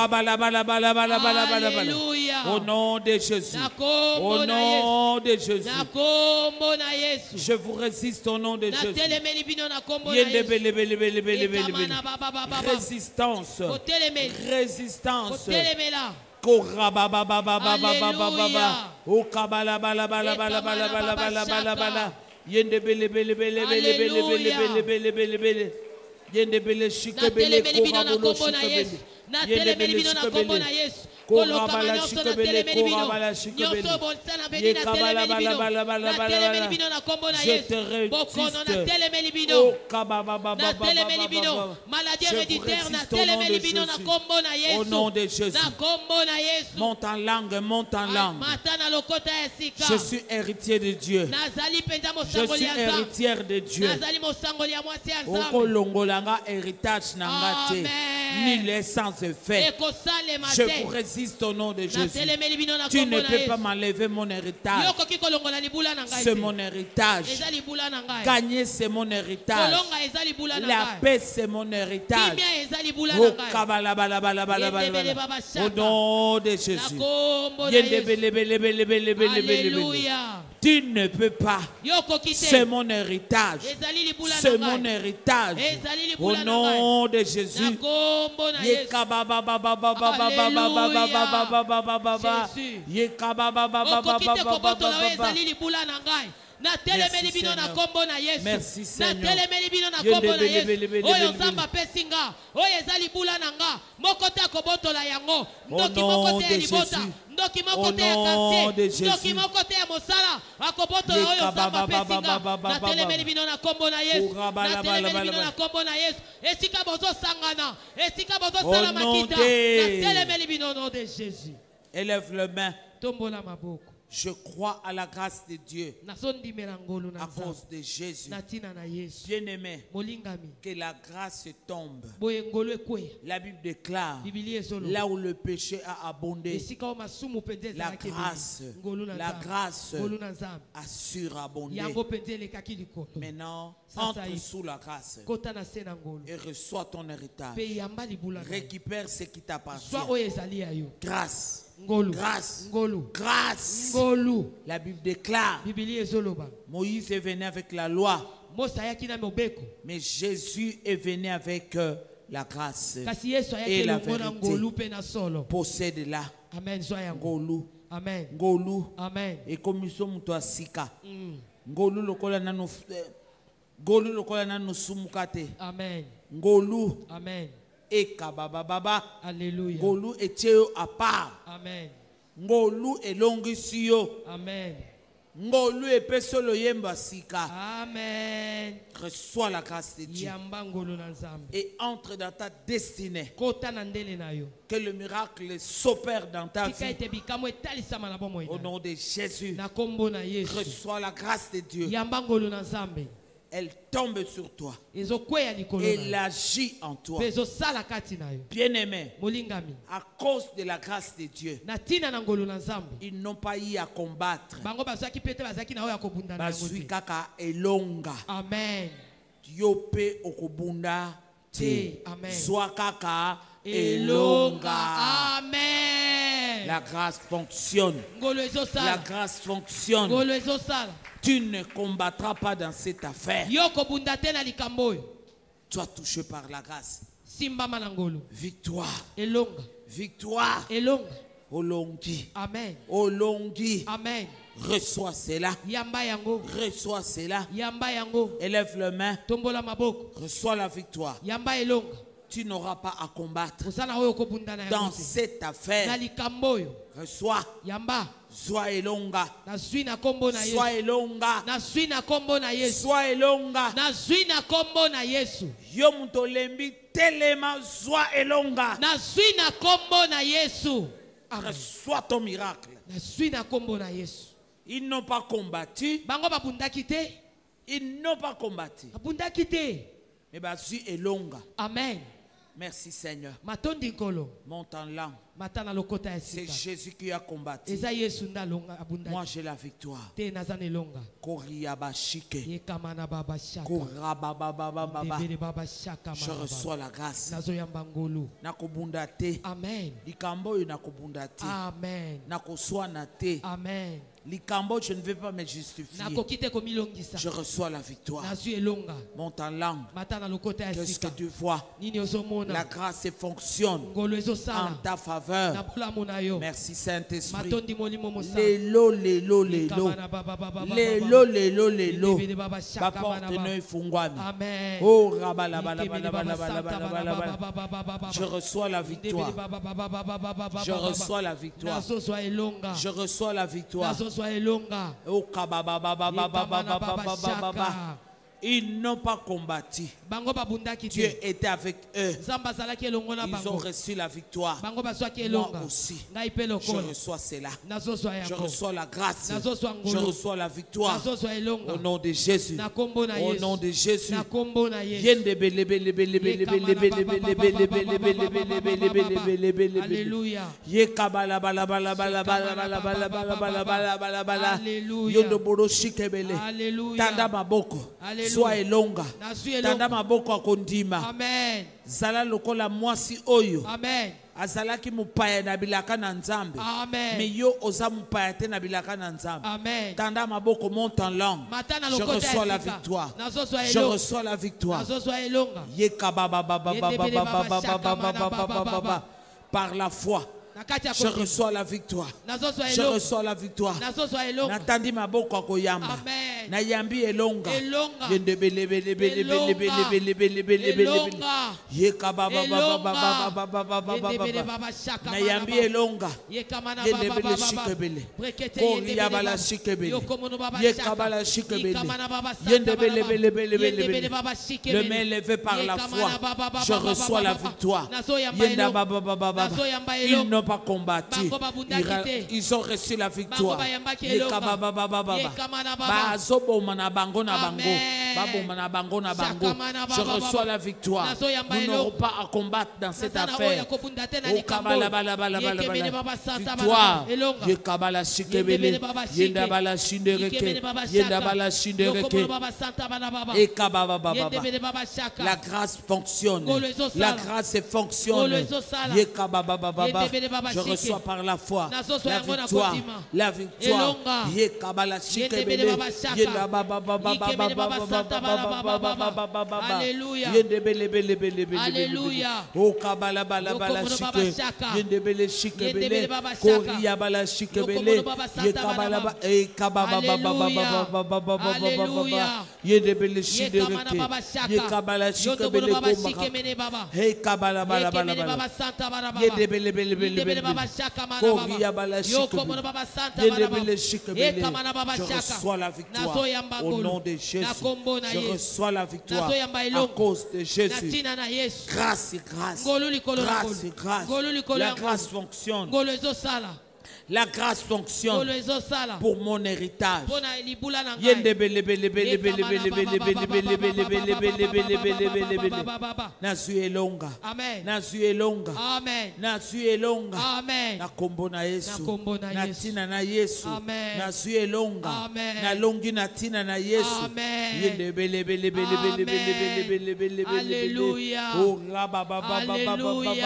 Alléluia. Au nom de Jésus. Na kombo Au na nom de Jésus. Yesu. Na kombo na Yesu. Je vous résiste au nom de Na Jésus. telemeli bino na kombo na Yende Yesu. bele bele bele bele bele bele. Ekamana baba baba. Résistance. O telemeli. O Résistance. telemela. Koraba baba baba baba baba baba. Alléluia. O kabala bala bala bala bala bala bala bala bala. Yende bele bele bele bele bele Alléluia. bele bele bele bele. Yende bele shike Na bele telemeli bino na korabulo kombo na shike Yesu. bele. Na Yende telemeli bele bino na shike kombo bele. na Yesu. Korabala Nyonso shike na bele telemeli bino. korabala shike bele. Nyonso bonsana beni na telemeli bino. Na telemeli bino na kombo na Je Yesu. te Bokono na résiste. telemeli Oh, bino. kababa Na telemeli bino. Maladie Je vous héréditaire na résiste au nom telemeli de bino na Jésus. kombo na Yesu. Au nom de Jésus. Na kombo na Yesu. Monte en langue, monte en langue. Mata na lokota ya sika. Je suis héritier de Dieu. Nazali penza Je mosango suis ya Nzambe. héritière de Dieu. Nazali mosango ya mwasi ya Nzambe. Okolongolanga héritage nanga te. Amen. ni les sans effet. Je vous résiste au nom de Jésus. Tu ne peux pas m'enlever mon héritage. C'est mon héritage. Gagner, c'est mon héritage. La paix, c'est mon héritage. Au nom de Jésus. Alléluia. Tu ne peux pas. C'est mon héritage. C'est mon héritage. Au nom de Jésus. Merci Seigneur. Élève le main. Je crois à la grâce de Dieu à cause de Jésus. Bien-aimé, que la grâce tombe. La Bible déclare, là où le péché a abondé, la grâce assure abonder. Maintenant, entre sous la grâce et reçois ton héritage. Récupère ce qui t'appartient. Grâce. Grâce. Grâce. La Bible déclare, Moïse est venu avec la loi, mais Jésus est venu avec la grâce et la vérité. Possède-la. Amen. Ngolu. Amen. Ngolu. Amen. Et comme nous asika. Ngolu lokola nanu. Ngolu lokola nanu sumukate. Amen. Ngolu. Amen. Eka baba baba. Alléluia. Ngolu etcheo à part. Amen. Ngolu elongisio. Amen. Ngolu epesolo yemba sika. Amen. Reçois la grâce de Dieu. Et entre dans ta destinée. Que le miracle s'opère dans ta vie. Au nom de Jésus. Reçois la grâce de Dieu. Elle tombe sur toi. Elle agit en toi. Bien-aimé, à cause de la grâce de Dieu, ils n'ont pas eu à combattre. Amen. Yope okobunda te. Amen. Zwakaka elonga. Amen. La grâce fonctionne. La grâce fonctionne. Tu ne combattras pas dans cette affaire. Tu es touché par la grâce. Victoire. Victoire. Olongi. Amen. Olongi. Amen. Reçois cela. Reçois cela. Élève le main. Reçois la victoire. Tu n'auras pas à combattre dans cette affaire. Reçois. Sois elonga. Sois elonga. Sois elonga. Yomuto lembi telema sois elonga. Reçois ton miracle. Ils n'ont pas combattu. Ils n'ont pas combattu. Mais basi elonga. Amen. Merci Seigneur. Monte en langue. C'est Jésus qui a combattu. Moi j'ai la victoire. Je reçois la grâce. Amen. Amen. Amen. Likambo, je ne vais pas me justifier. Je reçois la victoire. Monte en langue. Qu'est-ce que tu vois? La grâce fonctionne en ta faveur. Merci Saint-Esprit. Lélo, lélo, lélo. Lélo, lélo, lélo. Ma porte ne fungwami. Oh, je reçois la victoire. Je reçois la victoire. Je reçois la victoire. Oh, Ils n'ont pas combattu. Dieu était avec eux. Ils ont reçu la victoire. Moi aussi, je reçois cela. Je reçois la grâce. Je reçois la victoire. Au nom de Jésus. Au nom de Jésus. Sois elonga. Tanda maboko akondima. Amen. Zala lokola mwasi oyo. Amen. Azalaki mupaya na bilaka na nzambe. Amen. Mais yo oza mupaya te na bilaka na nzambe. Amen. Tanda maboko monte en langue. Je reçois la victoire. Je reçois la victoire. Yeka baba baba baba baba baba baba. Par la foi. Je reçois la victoire. Je reçois la victoire. Natandi maboko akoyamba. Na yambi elonga. Yende bele bele bele bele bele bele bele bele. Yeka baba baba baba baba baba. Na yambi elonga. Yende bele shikebele. Kori yabala shikebele. Yeka bala shikebele. Yende bele bele bele bele bele. Le main levé par la foi. Je reçois la victoire. Yenda baba baba baba. Ils n'ont pas combattu. Ils ont reçu la victoire. Je reçois la victoire. Nous n'aurons pas à combattre dans cette affaire. Victoire. La grâce fonctionne. La grâce fonctionne. Je reçois par la foi la victoire. La victoire. Alléluia. Alléluia. Je reçois la victoire au nom de Jésus. Je reçois la victoire à cause de Jésus. Grâce et grâce. Grâce et grâce. La grâce fonctionne. La grâce fonctionne pour mon héritage. Nazuelonga. Nazuelonga. Nazuelonga. Na kombo na Yesu. Na tina na Yesu. Nazuelonga. Na longi na tina na Yesu. Alléluia. Alléluia.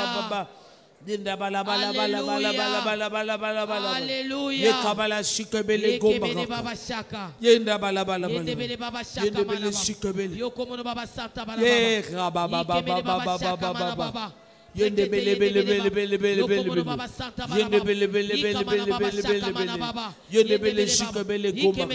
Yende bele bele bele bele bele bele bele. Yende bele bele bele bele bele bele bele. Yende bele shika bele gomba.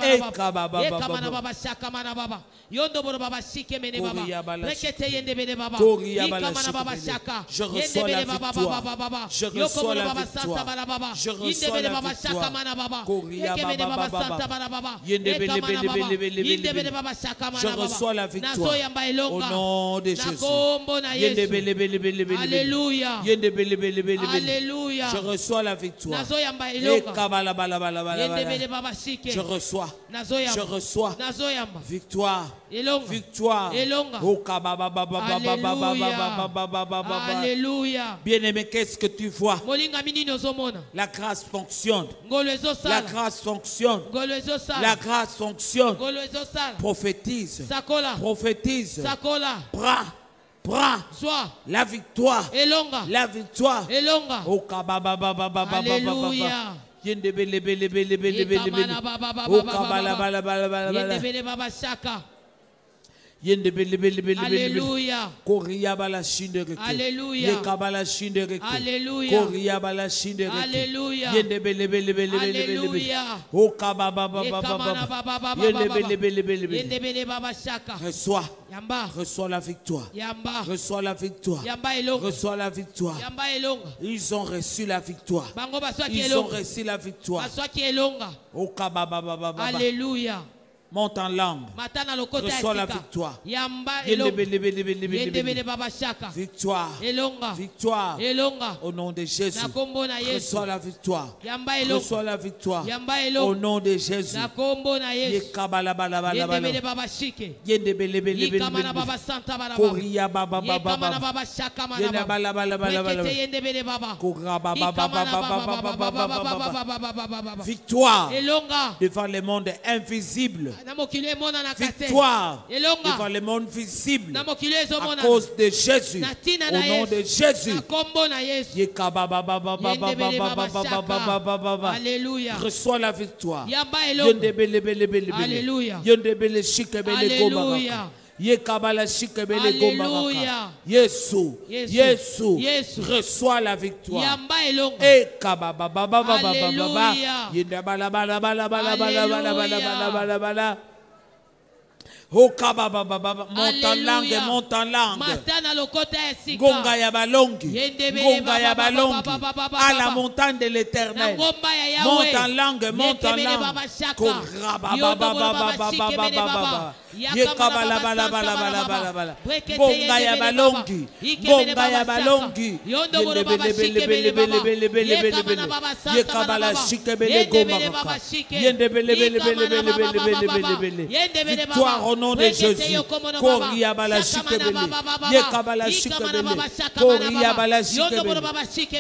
Eka baba baba. Yondo boro baba shike mene baba. Rekete yende bele baba. Ika baba shaka. Je reçois la victoire. Je reçois la victoire. Je reçois la victoire. Eke bele baba santa baba. Yende bele bele bele bele bele. Je reçois la victoire. Au nom de Jésus. Yende bele bele. Alléluia. Alléluia. Je reçois la victoire. Je reçois. Je reçois. Victoire. Victoire. Alléluia. Bien-aimé, qu'est-ce que tu vois? La grâce fonctionne. La grâce fonctionne. La grâce fonctionne. Prophétise. Prophétise. Prends la victoire. La victoire. Alléluia. Yende bele bele bele bele bele bele. O kabala bala bala bala bala. Yende bele bele bele bele. Alléluia. Koria bala shindere. Alléluia. Ye kabala shindere. Alléluia. Koria bala shindere. Alléluia. Yende bele bele bele bele bele. O kababa baba baba. Yende bele bele bele bele. Yende bele baba shaka. Reçois. Yamba. Reçois la victoire. Yamba. Reçois la victoire. Yamba elonga. Reçois la victoire. Yamba elonga. Ils ont reçu la victoire. Bango baswa ki Ils ont elonga. reçu la victoire. Baswa ki elonga. O kababa baba baba. Alléluia. Monte en langue. Reçois la victoire. Victoire. Victoire. Au nom de Jésus. Reçois la victoire. Reçois la victoire. Au nom de Jésus. Victoire devant le monde invisible. Victoire devant le monde visible. À cause de Jésus. Au nom de Jésus. Alléluia. Reçois la victoire. Alléluia. Yesu, reçois la victoire. Monte en langue, monte en langue. Gonga ya balongi. Gonga ya balongi. À la montagne de l'Éternel. Monte en langue, monte en langue. Gonga ya balongi. Gonga ya balongi. Victoire au nom de Jésus. Koria bala shikebele. Yekabala shikebele. Koria bala shikebele.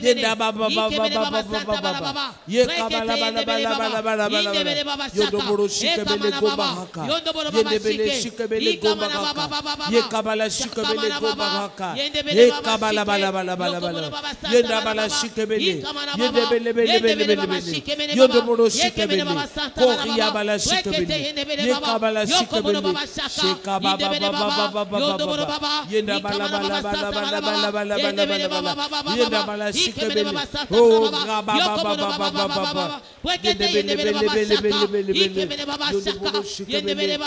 Yenda baba baba baba baba. Yekabala bala bala bala bala bala. Yodoboro shikebele gobaraka. Yendebele shikebele gobaraka. Yekabala shikebele gobaraka. Yekabala bala bala bala bala. Yenda bala shikebele. Yendebele bele bele bele bele. Yodoboro shikebele. Koria bala shikebele. Yekabala shikebele. Sheka baba baba baba baba. Yenda bala bala bala bala bala bala bala bala. Yenda bala shikebele. Oh baba baba baba baba. Yenda bele bele bele bele bele bele. Yodoboro shikebele.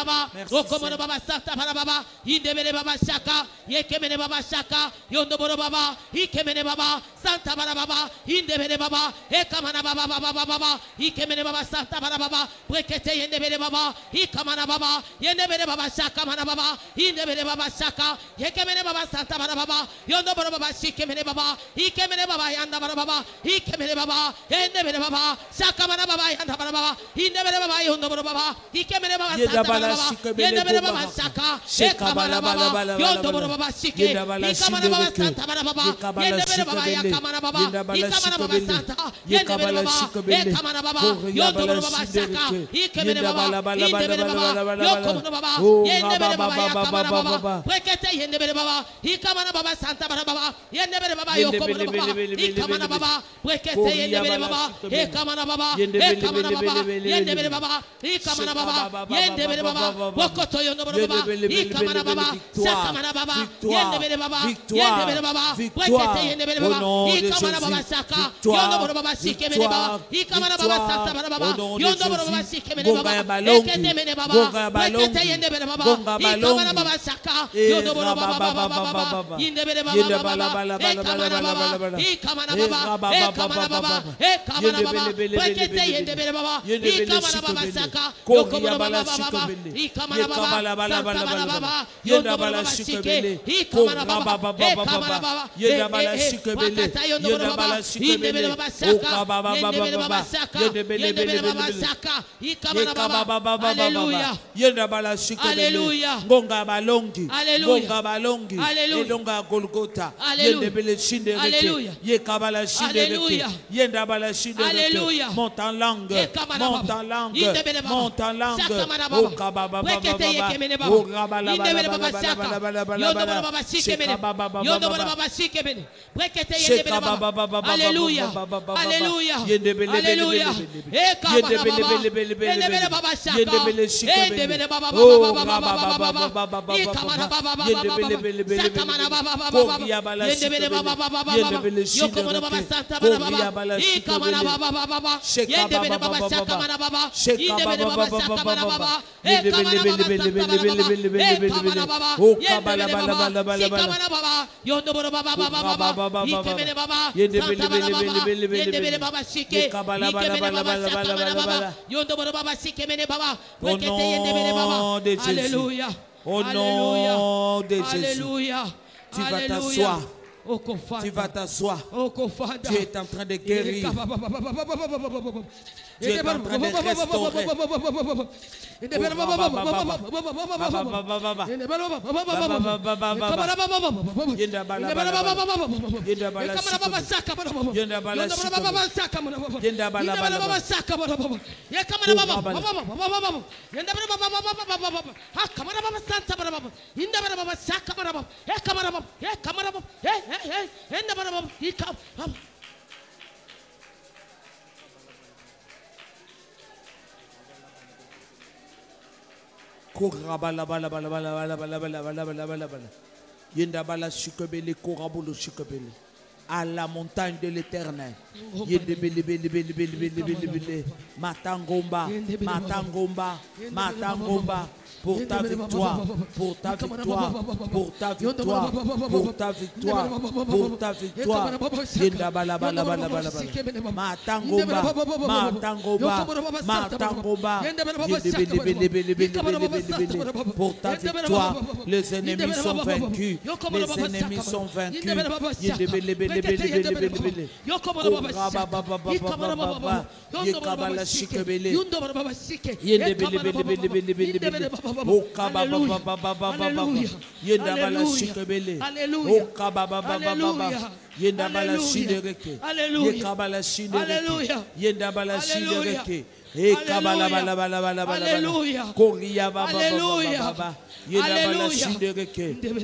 Okomoro baba sata para baba. Yendebele baba shaka. Yekemene baba shaka. Yondoboro baba. Ikemene baba santa para baba. Yendebele baba. Ekamana baba baba baba. Ikemene baba santa para baba. Brekete yendebele baba. Ikamana baba. Yendebele baba shaka mana baba. Yendebele baba shaka. Yekemene baba santa para baba. Yondoboro baba shikemene baba. Ikemene baba yanda para baba. Ikemene baba. Yendebele baba shaka mana baba yanda para baba. Yendebele baba yondoboro baba. Ikemene baba santa para baba. Yendebele baba shaka. Ekamana baba. Yondoboro baba shike. Ikamana baba santa para baba. Yendebele baba yakamana baba. Ikamana baba santa. Yendebele baba. Ekamana baba. Yondoboro baba shaka. Ikemene baba. Yendebele baba. Yokomono baba. Yendebele baba yakamana baba. Brekete yendebele baba. Ikamana baba santa para baba. Yendebele baba yokomono baba. Ikamana baba. Brekete yendebele baba. Ekamana baba. Ekamana baba. Yendebele baba. Ikamana baba. Yendebele baba. Bokoto yondoboro baba. Ikamana baba. Sakamana baba. Yendebele baba. Yendebele baba. Brekete yendebele baba. Ikamana baba saka. Yondoboro baba sikemene baba. Ikamana baba santa para baba. Yondoboro baba sikemene baba. Ekete mene baba. Brekete yendebele baba. Ikamana baba saka. Yondoboro baba baba. Yendebele baba baba. Ekamana baba. Ikamana baba. Ekamana baba. Ekamana baba. Brekete yendebele baba. Ikamana baba saka. Yokomono baba baba. Ikamana baba. Santa para baba. Yondoboro baba sike. Ikamana baba. Ekamana baba. Wakata yondoboro baba. Yendebele baba saka. Yendebele baba saka. Yendebele baba saka. Ikamana baba. Alléluia. Alléluia. Gonga balongi. Alléluia. Gonga balongi. Alléluia. Elonga Golgotha. Alléluia. Yendebele shinde Alléluia. reke. Yekabala shinde Alléluia. reke. Yenda bala shinde Alléluia. reke. Monte en langue. Ekamana Monte baba. en langue. Yendebele baba. Monte en langue. Sakamana baba. Oka baba baba Brekete yekemene baba. baba. Oka bala Yendebele bala baba bala saka. bala bala bala Yondoboro bala. baba sikemene. Sheka baba baba Yondoboro baba. baba sikemene. Brekete Sheka yendebele baba baba. baba Alléluia. baba baba. Alléluia. Yendebele Alléluia. bele bele bele. Ekamana Yendebele baba. bele bele bele. Yendebele baba saka. Yendebele shikebele. Yendebele baba Oh Alléluia. Au nom de Jésus. Alléluia. Tu vas t'asseoir. Tu vas t'asseoir. Tu es en train de guérir. Tu es en train de restaurer. À la montagne de l'Éternel. Matangomba, Matangomba, Matangomba. Pour ta victoire, pour ta victoire, pour ta victoire, pour ta victoire, pour ta victoire. Matangomba, Matangomba, Matangomba. Pour ta victoire, les ennemis sont vaincus. Les ennemis sont vaincus.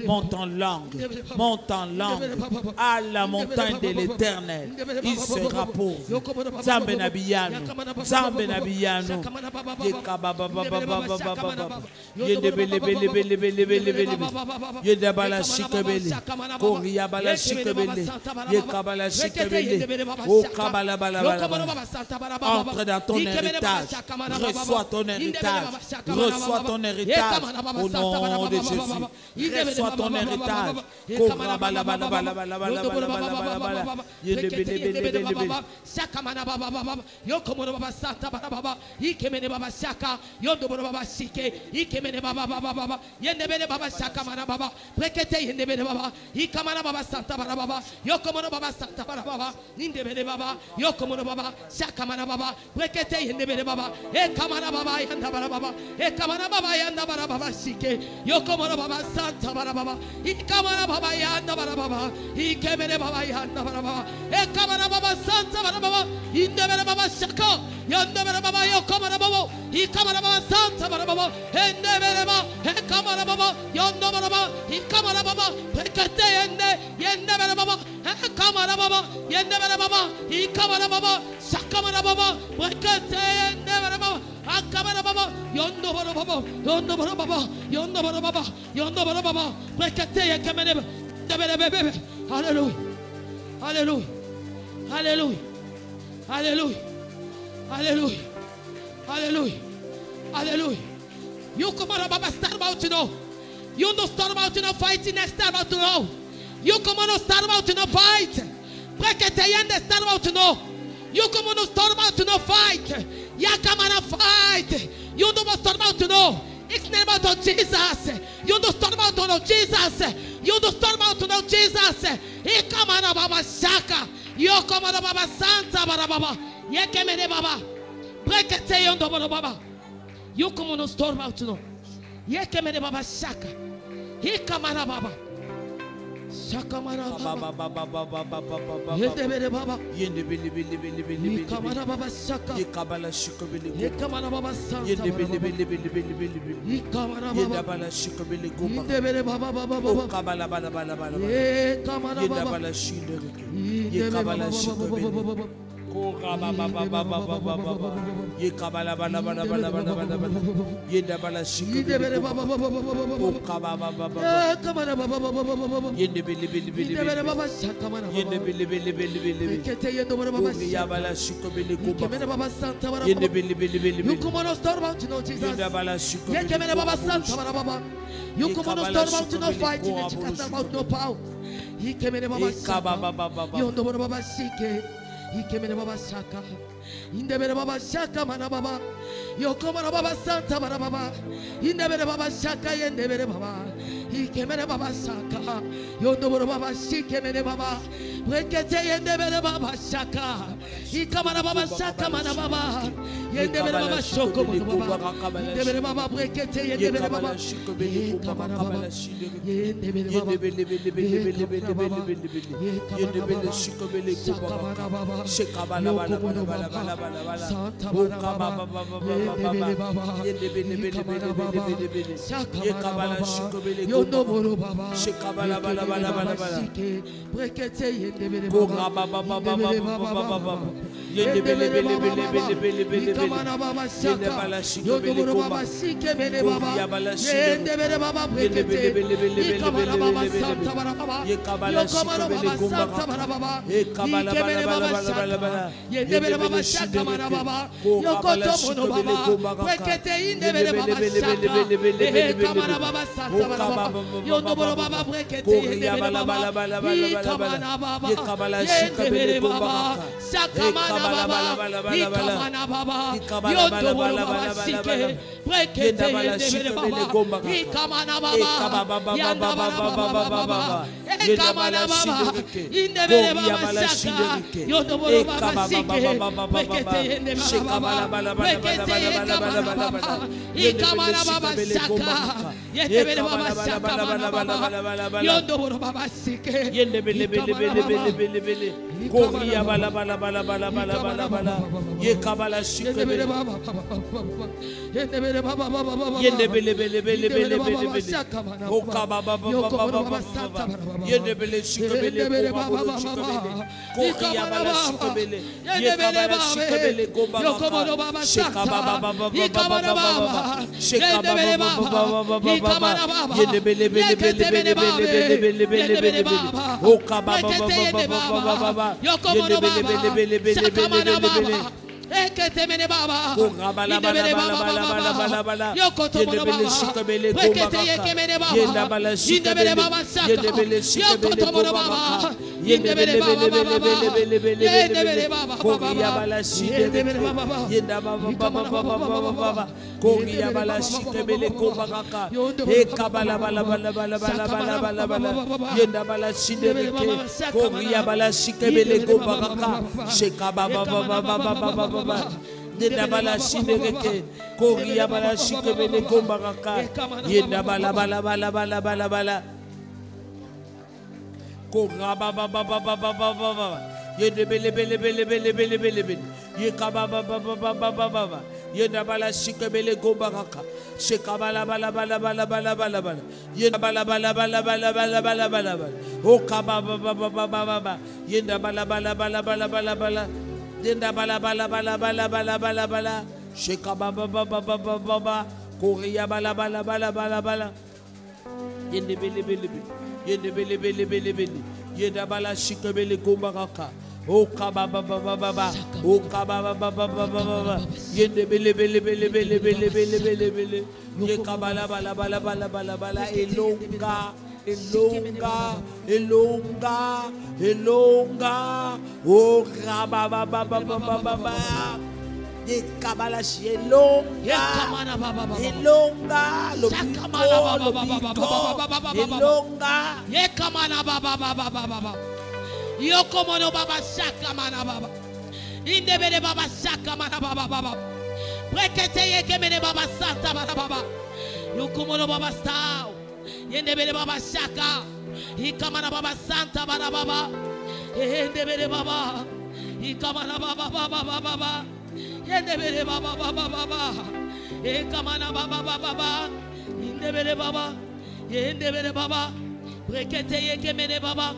Monte en langue, monte en langue à la montagne de l'Éternel. Il sera pour vous. Zambenabiyano, Zambenabiyano. Yendabala shikebele, Koriabala shikebele, Yekabala shikebele, O Kabala balabala. Entre dans ton héritage, reçois ton héritage, reçois ton héritage au nom de Jésus. Reçois ton héritage. Korabala balabala balabala balabala. Yendebele. Sakamana baba baba, yokomono baba santa baba, ikemene baba saka, yondobono baba sike, ikemene baba baba, yendebele baba saka mana baba, prekete yendebele baba, ikamana baba santa baba, yokomono baba santa baba, nindebele baba, yokomono baba, saka mana baba, prekete yendebele baba, ekamana baba yanda baba, ekamana baba yanda baba sike, yokomono baba santa baba, ikamana baba yanda baba, ikemene baba yanda baba, ekamana baba santa baba, indebele baba saka, yandebele baba yokomana baba, ikamana baba santa baba, endebele baba, ekamana baba, yandebele baba, ikamana baba, prekete yendebele baba, ekamana baba, yendebele baba, ikamana baba, sakamana baba, prekete yendebele baba, akamana baba, yandebele baba, yandebele baba, yandebele baba, yandebele baba, prekete yekemene bebe. Hallelujah, hallelujah, hallelujah. Hallelujah. Hallelujah. Hallelujah. Hallelujah. You come on about start about to know. You don't start about to know fighting and start about to know. You come on start about to know fight. Break it and start about to know. You come on start about to know fight. Ya come on fight. You don't start about to know. It's not about Jesus. You don't start about to know Jesus. You don't start about to know Jesus. He come on about Shaka. Yo como no baba santa bara baba. Ye kemene baba. Prekete yondo baba. Yo como no storm out no. Ye kemene baba shaka. He kamana baba. Shaka mana baba. Ye debere baba. Yende bili. Kamana baba shaka. Ye kabala shikobili. Ye kamana baba santa. Yende bili. Ye kamana baba. Yende bala shikobili goma. Yende bele baba baba. Kabala bala. Ye kamana baba. Yende bala shinde. Ye kabala shikobili. Ikemene baba shaka, indebere baba shaka mana baba, yokomana baba santa bara baba, indebere baba shaka yendebere baba, ikemene baba shaka, yondoboro baba shikemene baba, rekete yendebere baba shaka, ikamana baba shaka mana baba, yendebere baba shoko baba, indebere baba rekete yendebere baba, ikamana baba, yendebere baba, yendebere shaka baba. Shekabala bala bala bala bala bala bala. Ukababa baba baba baba. Yekabala shikobele kuba. Shekabala bala bala bala bala. Ukababa baba baba baba baba. Yendebele bele bele bele bele bele bele. Yendebala shikobele kuba. Yabala shikobele baba. Yendebele bele bele bele bele bele. Yekabala shikobele kuba. Yekabala bala bala bala. Yendebere baba shaka mana baba yokoto mono baba wekete indebere baba shaka kamana baba santa baba yondoboro baba wekete indebere baba kamana baba yendebere baba shaka mana baba kamana baba yondoboro baba shike wekete indebere baba kamana baba yanda baba kamana baba indebere baba shaka yondoboro baba sike wekete yende baba wekete yende baba ikamana baba shaka yendebere baba shaka baba yondoboro baba sike yendebele bele bele bele bele bele koria bala bala bala bala bala bala bala yekabala shike bele baba yendebere baba baba yendebele bele bele bele bele bele okaba baba baba baba yendebele shike bele baba koria bala shike bele yekabala shike bele yokobono baba shaka baba ikamana baba yendebele baba yendebele bele bele bele bele bele bele bele okaba baba yokobono baba shakamana baba eketemene baba indebele baba yokotomono baba wekete yekemene baba indebele baba shaka yokotomono baba indebele baba indebele baba indebele baba yenda baba kogia bala shikebele kobaka ekabala bala bala bala bala bala bala yenda bala shidebele kogia bala shikebele kobaka shekaba baba yenda bala shidebele kogia bala shikebele kobaka yenda bala bala bala bala bala bala koga baba yende bele bele bele bele bele bele bele yekaba baba yenda bala shikebele kobaka shekabala bala bala bala bala bala bala yenda bala bala bala bala bala bala bala bala okaba baba yenda bala bala bala bala bala bala yenda bala bala bala bala bala bala bala shekaba baba koria bala bala bala bala bala yende bele bele bele yende bele bele bele bele yenda bala shikebele kobaka okaba baba okaba baba yende bele bele bele bele bele bele bele bele yekabala bala bala bala bala bala elonga o raba baba yekabala elonga elonga yekamana baba yokomono baba shaka mana baba indebele baba shaka mana baba brekete yekemene baba santa mana baba yokomono baba stau yendebele baba shaka ikamana baba santa mana baba yendebele baba ikamana baba yendebele baba ikamana baba indebele baba yendebele baba brekete yekemene baba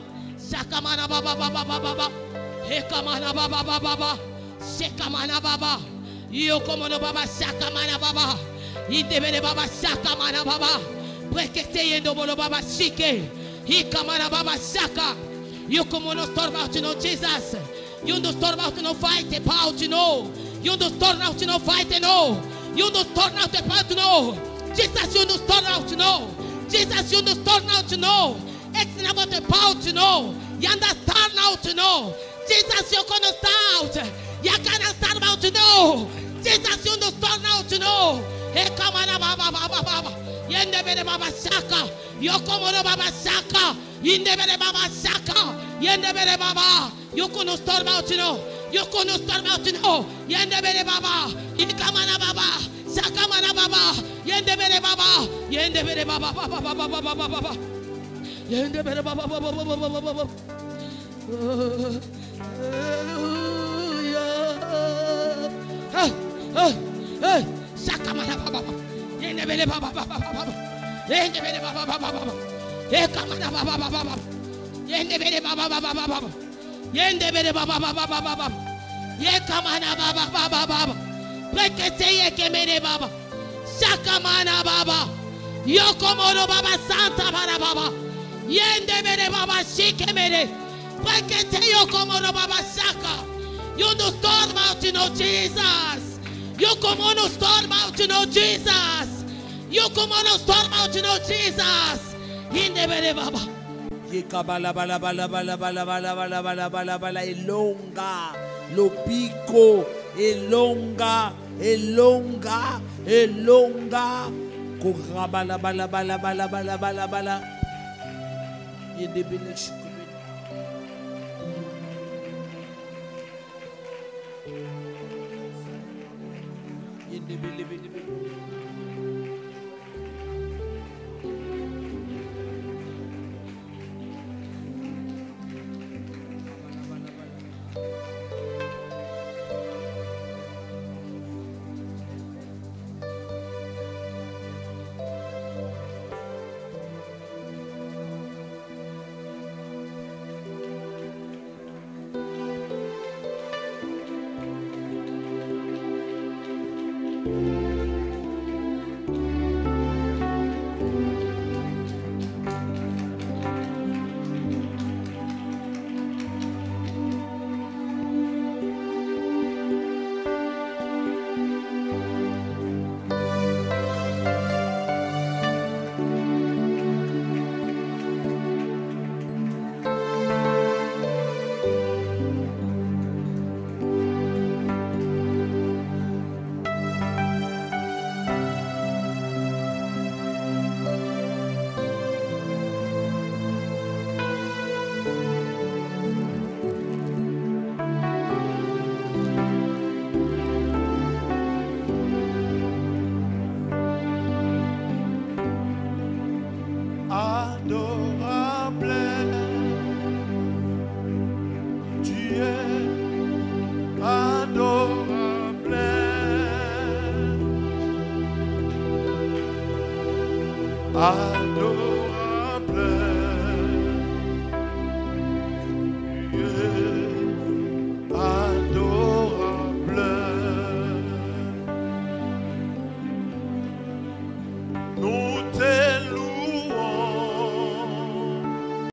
shakamana baba Ekamana baba baba. Sekamana baba. Yokomono baba sakamana baba. Indebele baba sakamana baba. Brekete yendo bolo baba shike. Ikamana baba saka. Yokomono storm out to know Jesus. You don't storm out to know fight about you know. You don't storm out to know fight no. You don't storm out about to know. Jesus you don't storm out to know. Jesus you don't storm out to know. It's about the power to know. You understand now to know. Jesus you're gonna start. You're gonna start out to know. Jesus you don't start now to know. Hey come on baba baba baba. Yende bele baba saka. Yokomono baba saka. Yende bele baba saka. Yende bele baba. You couldn't storm out to know. You couldn't storm out to know. Yende bele baba. Ikamana baba. Sakamana baba. Yende bele baba. Yende bele baba baba baba baba baba. Yende bele baba baba baba baba. Hallelujah. Sakamana baba. Yende bele baba baba baba. Yende bele baba baba baba. Ekamana baba baba. Yende bele baba baba baba. Yende bele baba baba baba. Yekamana baba baba baba. Brekete yekemene baba. Sakamana baba. Yokomono baba santa baba baba. Yende bele baba shikemene. Brekete yokomono baba saka. You don't storm out to know Jesus. Yokomono storm out to know Jesus. Yokomono storm out to know Jesus. Yende bele baba. Bala bala bala bala bala bala bala bala bala bala elonga lo pico elonga elonga elonga kura bala bala bala bala bala bala bala yende bele shukube yende bele bele bele. adorable.